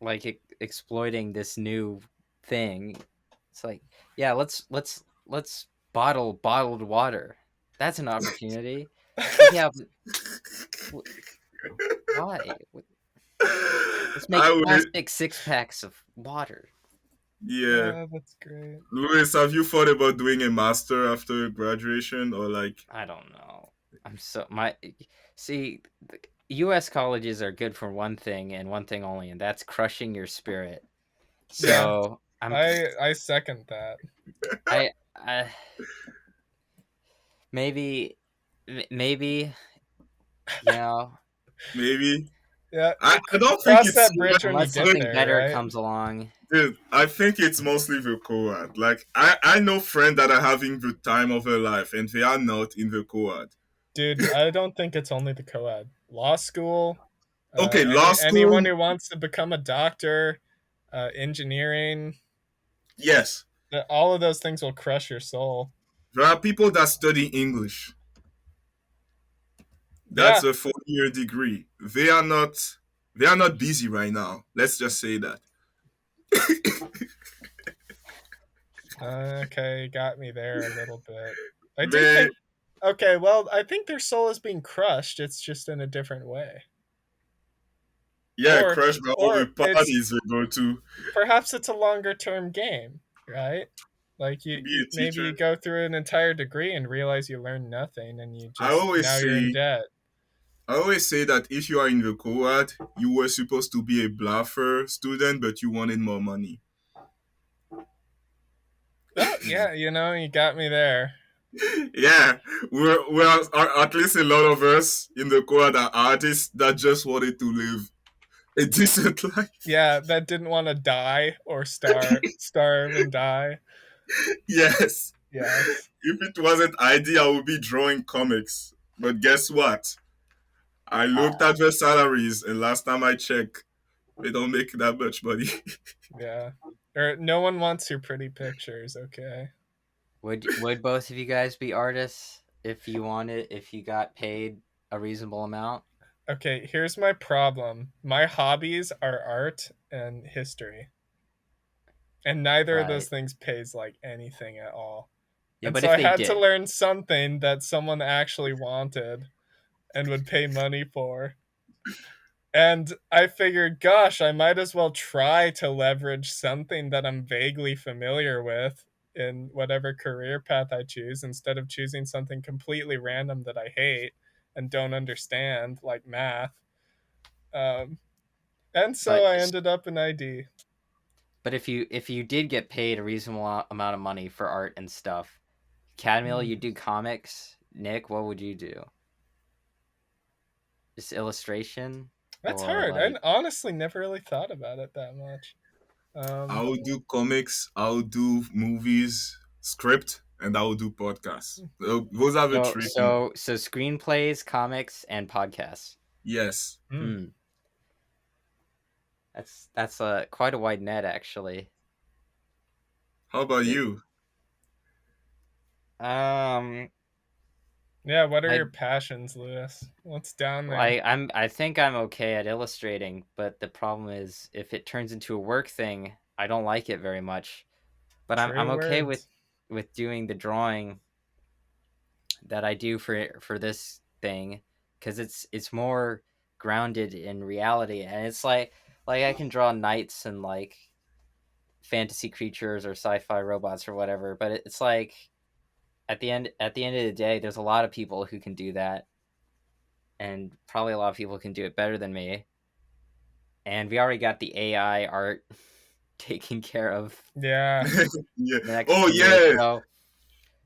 like exploiting this new thing. It's like, yeah, let's bottled water. That's an opportunity. Like, yeah, why? Let's make I would, plastic six packs of water. yeah. Oh, that's great. Louis, have you thought about doing a master after graduation, or like, I don't know. I'm so my see. The U.S. colleges are good for one thing and one thing only, and that's crushing your spirit. Yeah, So I second that. I maybe maybe you know maybe? Yeah, I don't think cross it's that so bridge much when you unless get something going, there, better right? comes along. dude. I think it's mostly the cohort. Like, I know friends that are having the time of their life, and they are not in the cohort. Dude, I don't think it's only the co-ed. Law school, Okay, law anyone school, who wants to become a doctor, engineering, yes. all of those things will crush your soul. There are people that study English. That's Yeah. a 4 year degree. They are not busy right now. Let's just say that. Okay, you got me there a little bit. I do They, think. Okay, well, I think their soul is being crushed. It's just in a different way, yeah, or crushed by all the it's parties they go to. perhaps it's a longer term game, right? Like To be a maybe teacher. you go through an entire degree and realize you learned nothing, and you I just always now you're in say debt. I always say that if you are in the cohort, you were supposed to be a bluffer student, but you wanted more money. Oh yeah, you got me there. Yeah, we're at least a lot of us in the cohort are artists that just wanted to live a decent life. Yeah, that didn't want to die or starve and die. Yes. Yes. If it wasn't ID, I would be drawing comics. But guess what? I looked Uh, at their salaries, and last time I checked, they don't make that much money. Yeah. Or no one wants your pretty pictures, okay? Would both of you guys be artists if you wanted, if you got paid a reasonable amount? Okay, here's my problem. My hobbies are art and history. And neither of those Right. things pays like anything at all. Yeah, And but so if I they had to did, learn something that someone actually wanted and would pay money for. And I figured, gosh, I might as well try to leverage something that I'm vaguely familiar with in whatever career path I choose instead of choosing something completely random that I hate and don't understand, like math. Um, and so but I ended up in ID. but if you did get paid a reasonable amount of money for art and stuff, Cadmiel, you do comics. Nick, what would you do? Just illustration, That's or hard. I like honestly never really thought about it that much. I Um, will do comics, I will do movies, script, and I will do podcasts. Those are the three things. so screenplays, comics, and podcasts. Yes. mm. Hmm. That's quite a wide net, actually. How about It, you? um, Yeah, what are I your passions, Lewis? What's down there? I think I'm okay at illustrating, but the problem is if it turns into a work thing, I don't like it very much. But I'm True okay words. with doing the drawing that I do for this thing because it's more grounded in reality, and it's like I can draw knights and like fantasy creatures or sci-fi robots or whatever, but it's like at the end of the day, there's a lot of people who can do that, and probably a lot of people can do it better than me. And we already got the AI art taken care of Yeah. Yeah. the next Oh few years. yeah.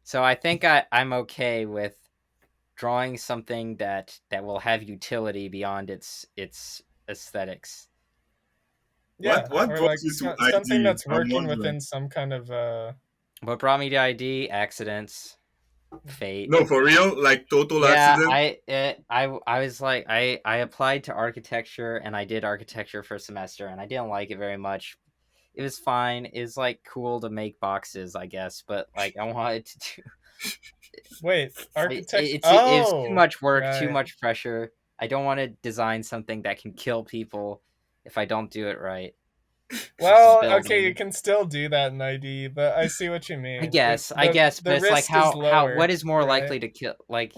So I think I'm okay with drawing something that will have utility beyond its aesthetics. Yeah. What Or brought like you to something ID? that's I'm working wondering. within some kind of What brought me to ID? Accidents, fate. No, for real? Like total Yeah, accident? I was like I applied to architecture and I did architecture for a semester and I didn't like it very much. It was fine. It's like cool to make boxes, I guess, but like I wanted to do wait, architect. it's too Oh, much work, too right. much pressure. I don't want to design something that can kill people if I don't do it right. Just a Well, okay, you building. can still do that in ID, but I see what you mean. It's I guess, but the it's like risk is how lower, what is more right? likely to kill like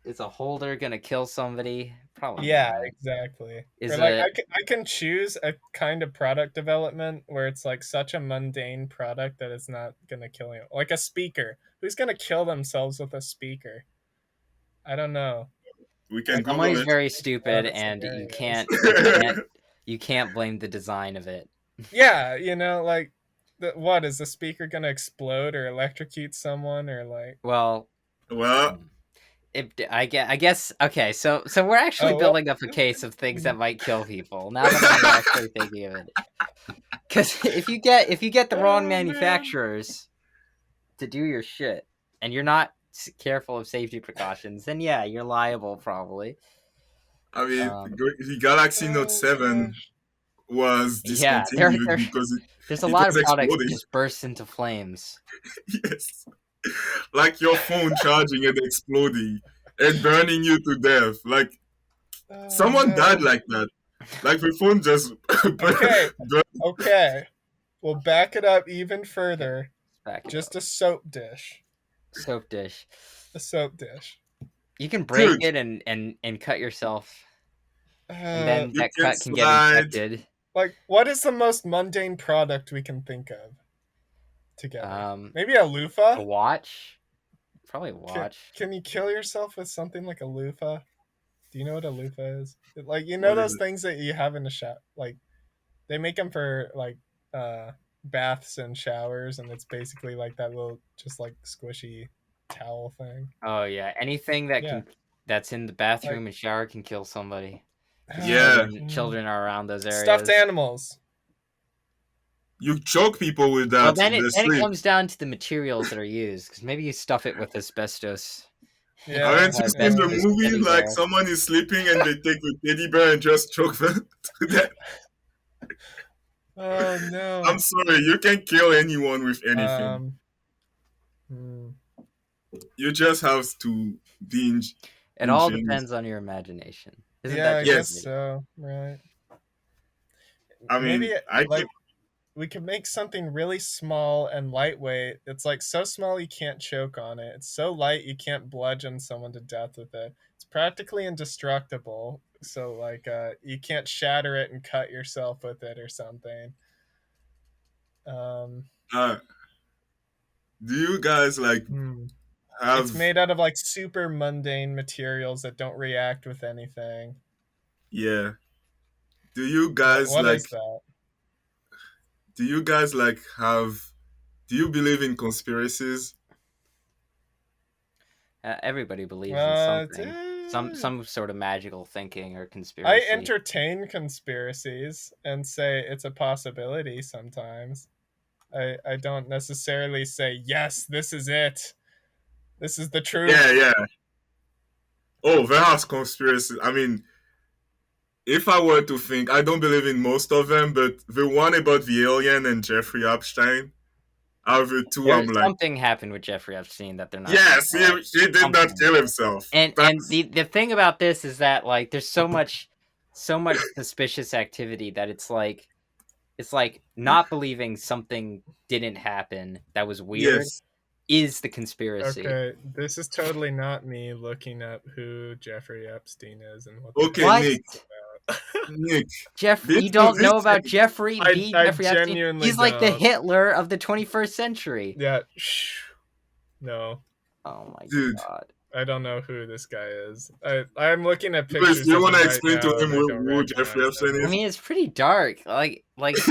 is a holder gonna kill somebody? Probably Yeah, not. exactly. Or Is like a I can choose a kind of product development where it's like such a mundane product that it's not gonna kill you. Like a speaker. Who's gonna kill themselves with a speaker? I don't know. We can Like Google somebody's it. very a lot stupid of and scenarios. you can't blame the design of it. Yeah, like what is the speaker gonna explode or electrocute someone or like? Well, Well, I guess okay, so we're actually Oh well. building up a case of things that might kill people. Now that I'm actually thinking of it, because if you get the wrong Oh man. manufacturers to do your shit, and you're not careful of safety precautions, then yeah, you're liable probably. I mean, Um, the Galaxy Note Oh 7 gosh. was yeah, discontinued because there's a it lot was of products that exploding. just burst into flames. Yes. Like your phone charging and exploding and burning you to death. Like Oh someone died no. like that. Like the phone just Okay. burned. Okay. We'll back it up even Okay, further. let's back it Just up. a soap dish. Soap dish. A soap dish. You can break Dude, it and cut yourself, and Uh, then you that can cut can get slide. infected. like, what is the most mundane product we can think of together? Um, Maybe a a loofah? watch, probably a Can, watch. can you kill yourself with something like a loofah? Do you know what a loofah is? Like, What is those it? things that you have in the shower? Like, they make them for, like, baths and showers, and it's basically like that little, just like, squishy towel thing. Oh yeah, anything Yeah. that's in the Like, bathroom and shower can kill somebody because Yeah. children are around those stuffed areas. animals. You choke people with Well, that. They then it sleep. comes down to the materials that are used because maybe you stuff it with asbestos. Yeah, Haven't Have you seen the asbestos movie teddy like bear. someone is sleeping and they take a teddy bear and just choke them to death? Oh I'm no. sorry, you can kill anyone with anything. Um. hmm. You just have to be It all ingenious. depends on your imagination. Isn't Yeah, that I just guess Yes, great? so. Right. I Maybe mean, I can. like we could make something really small and lightweight. It's like so small you can't choke on it. It's so light you can't bludgeon someone to death with it. It's practically indestructible. So like you can't shatter it and cut yourself with it or something. Um Uh, do you guys like hmm. It's have? made out of like super mundane materials that don't react with anything. Yeah. Do you guys What like? is that? Do you guys like have? Do you believe in conspiracies? Everybody believes in Uh, something, eh, some sort of magical thinking or I conspiracy. entertain conspiracies and say it's a possibility sometimes. I don't necessarily say, yes, this is it. This is the Yeah, truth. yeah. Oh, there are conspiracies. I mean, if I were to think, I don't believe in most of them, but the one about the alien and Jeffrey Epstein, out of the two, I'm There's like, something happened with Jeffrey Epstein that they're not talking yes, about. he did not Something. kill himself. And That's the thing about this is that like there's so much suspicious activity that it's like not believing something didn't happen that was weird yes. is the conspiracy. Okay, this is totally not me looking up who Jeffrey Epstein is and what the Okay, heck What? this Nick. is about. Nick. You This don't this know about Jeffrey B. I Jeffrey Epstein? genuinely He's like the don't. Hitler of the 21st century. Yeah, shh. No, Oh my dude. god. I don't know who this guy is. I'm looking at Luis, pictures you of want him to right explain to now him and I don't who Jeffrey recognize Epstein him. I is? mean, it's pretty dark. Like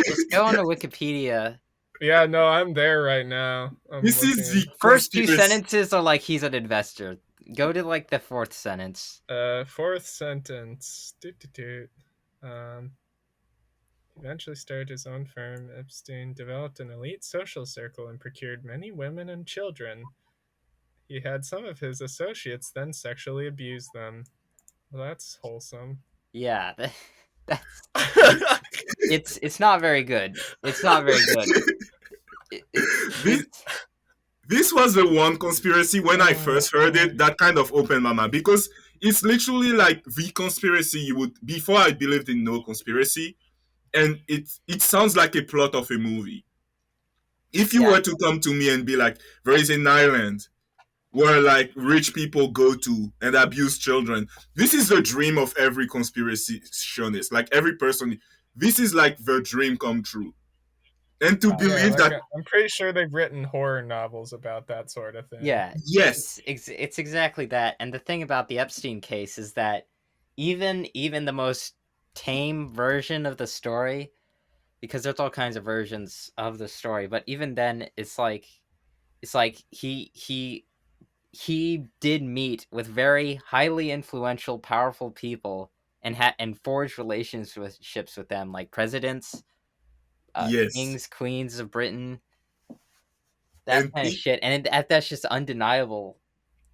just go on to Wikipedia. Yeah, no, I'm there right now. I'm This is looking. the First two conspiracy. sentences are like he's an investor. Go to like the fourth sentence. Fourth sentence. Doot, doot, doot. Um, eventually started his own firm. Epstein developed an elite social circle and procured many women and children. He had some of his associates then sexually abuse them. Well, that's wholesome. Yeah, that's it's not very good. It's not very good. this It's this was the one conspiracy when I Oh first heard boy. it that kind of opened my mind because it's literally like the conspiracy you would before I believed in no conspiracy and it sounds like a plot of a movie. If you yeah. were to come to me and be like, there is an island where like rich people go to and abuse children, this is the dream of every conspirationist. Like every person, this is like the dream come true. And to Yeah, believe like that, I'm pretty sure they've written horror novels about that sort of thing. Yeah, yes, it's exactly that. And the thing about the Epstein case is that even the most tame version of the story, because there's all kinds of versions of the story, but even then, it's like he did meet with very highly influential, powerful people and forged relationships with them, like presidents, yes. kings, queens of Britain, that And kind of shit. And that's just undeniable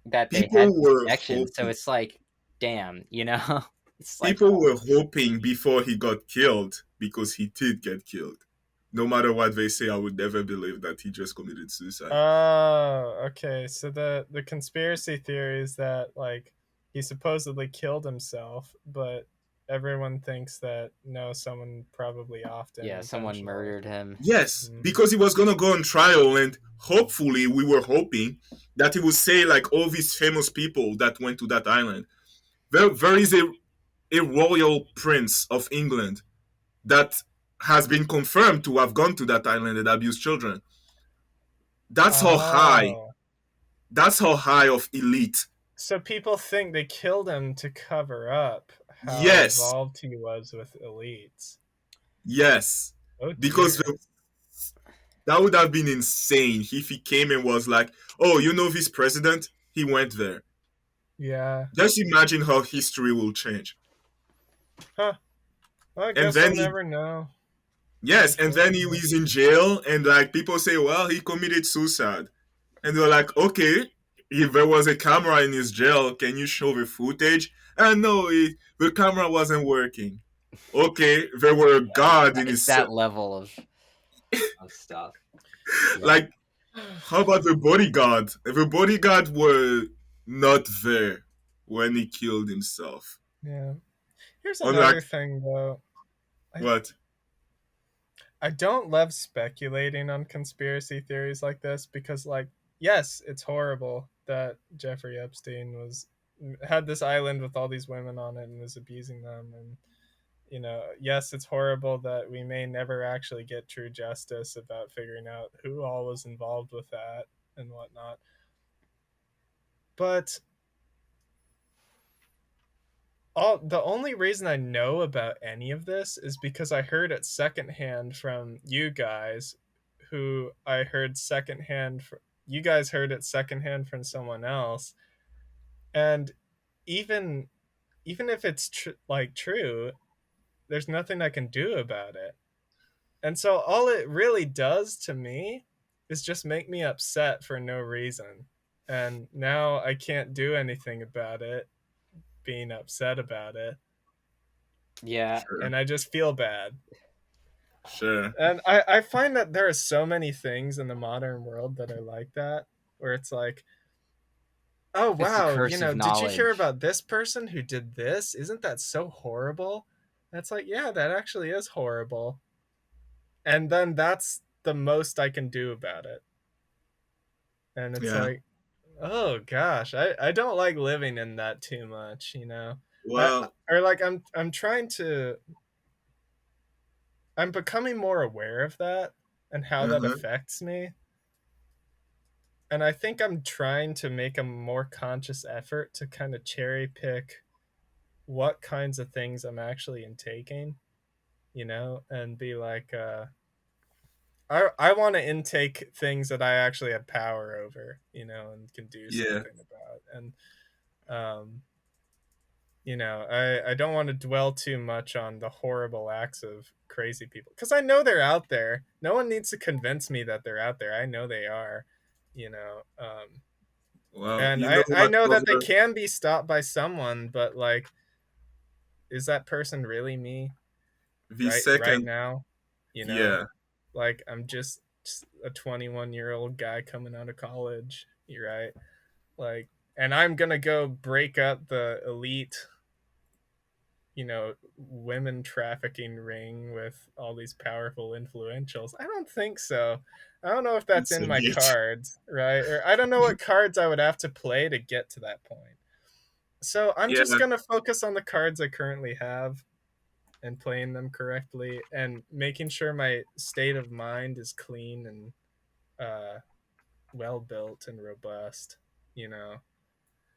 that they had people these were connections. So hoping. it's like, damn, you know, it's like, People were hoping before he got killed because he did get killed. No matter what they say, I would never believe that he just committed suicide. Oh, okay. So the conspiracy theory is that like he supposedly killed himself, but everyone thinks that no, someone probably often yeah, someone intentionally. murdered him. Yes, Mm. because he was gonna go on trial, and hopefully, we were hoping that he would say like all these famous people that went to that island. There is a royal prince of England that has been confirmed to have gone to that island and abused children. That's how high. Oh, That's how high of elite. so people think they killed him to cover up how Yes, involved he was with elites. yes, Oh because dear. that would have been insane if he came and was like, "Oh, you know this president? He went there." Yeah. Just imagine how history will change. Huh. Well, I And guess then we'll he, never know. yes, and then he Unfortunately. was in jail, and like people say, "Well, he committed suicide," and they're like, "Okay, if there was a camera in his jail, can you show the footage?" And no, the camera wasn't working. Okay, there were a god in It's his cell. that level of stuff. Yeah. Like, how about the bodyguard? If the bodyguard were not there when he killed himself, Yeah. Here's unlike another thing though. I what? I don't love speculating on conspiracy theories like this because like yes, it's horrible that Jeffrey Epstein was had this island with all these women on it and was abusing them, and yes, it's horrible that we may never actually get true justice about figuring out who all was involved with that and whatnot. But the only reason I know about any of this is because I heard it secondhand from you guys, who I heard secondhand. You guys heard it secondhand from someone else, and even even if it's true, there's nothing I can do about it. And so all it really does to me is just make me upset for no reason. And now I can't do anything about it, being upset about it, Yeah. Sure, and I just feel bad. sure. And I find that there are so many things in the modern world that are like that, where it's like, oh, It's the wow, curse of did you hear knowledge. about this person who did this? Isn't that so horrible? And it's like, yeah, that actually is horrible. And then that's the most I can do about it. And it's Yeah. like, oh gosh, I don't like living in that too much, I, Well, or like I'm becoming more aware of that and how that uh-huh. affects me. And I think I'm trying to make a more conscious effort to kind of cherry pick what kinds of things I'm actually intaking, and be like, I want to intake things that I actually have power over, and can do Yeah. something about. And um, I don't want to dwell too much on the horrible acts of crazy people because I know they're out there. No one needs to convince me that they're out there. I know they are, you know. Well, And you I know I what know that they other can be stopped by someone, but like, is that person really me the right second now? You know, yeah. like I'm just a 21-year-old guy coming out of college. You're right, like, and I'm gonna go break up the elite women trafficking ring with all these powerful influentials. I don't think so. I don't know if that's It's in a my gate. cards, right? Or I don't know what cards I would have to play to get to that point. So I'm Yeah. just going to focus on the cards I currently have and playing them correctly and making sure my state of mind is clean and uh, well built and robust, you know.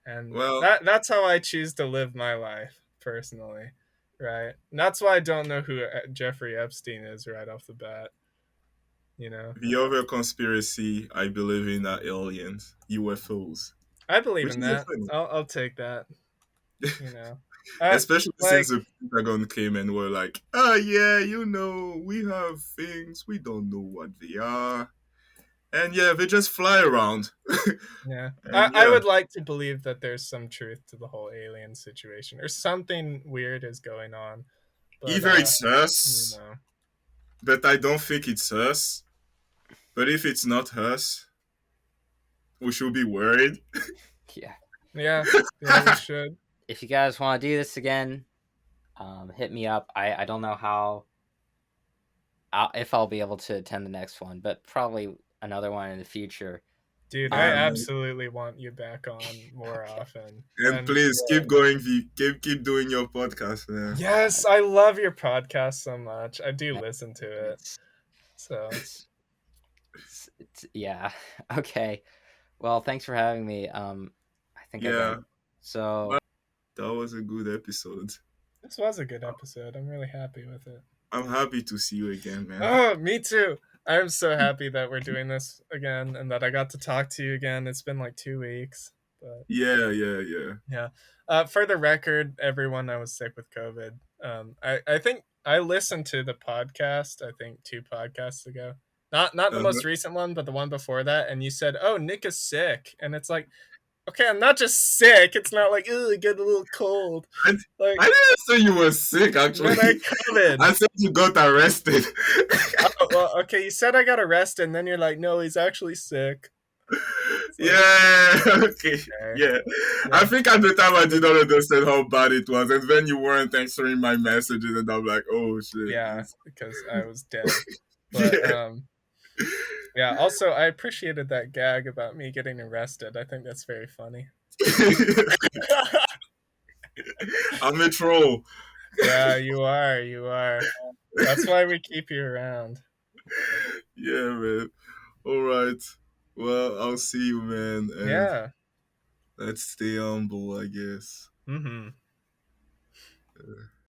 And Well, that's how I choose to live my life personally, right? And that's why I don't know who Jeffrey Epstein is right off the bat, you know. the other conspiracy I believe in are aliens, UFOs, I believe which in is a that. funny, I'll take that, you know. Uh, especially since like the Pentagon came and were like, "Oh yeah, we have things we don't know what they are," and yeah, they just fly around, yeah, and I yeah, would like to believe that there's some truth to the whole alien situation or something weird is going on, but either it's you us, know, but I don't think it's us. But if it's not us, we should be worried. Yeah. yeah, yeah, we should. If you guys want to do this again, hit me up. I don't know if I'll be able to attend the next one, but probably another one in the future. Dude, I Yeah, Um, man. absolutely want you back on more okay. often. And And please keep going. Keep doing your podcast, man. yes, I love your podcast so much. I do listen to it. It's So, it's yeah. Okay. Well, thanks for having me. I think I Yeah, gotta. So that was a good episode. this was a good episode. I'm really happy with it. I'm happy to see you again, man. Oh, me too. I'm so happy that we're doing this again and that I got to talk to you again. It's been like 2 weeks, but Yeah, yeah, yeah. yeah. For the record, everyone, I was sick with COVID. I think I listened to the podcast. I think 2 podcasts ago. Not the Uh-huh. most recent one, but the one before that. And you said, "Oh, Nick is sick," and it's like, Okay, I'm not just sick. It's not like, ooh, get a little cold. I, Like, I didn't say you were sick. man, I Actually, COVID. I said you got arrested. Oh, well, okay, you said I got arrested, and then you're like, no, he's actually sick. It's like, Yeah. Okay. okay, Yeah. I yeah, think at the time I did not understand how bad it was, and then you weren't answering my messages, and I'm like, oh shit. yeah, because I was dead. But Yeah. yeah. Also, I appreciated that gag about me getting arrested. I think that's very funny. I'm a troll. Yeah, you are. You are. That's why we keep you around. Yeah, man. All right. Well, I'll see you, man, and Yeah. let's stay humble, I guess. Mm-hmm.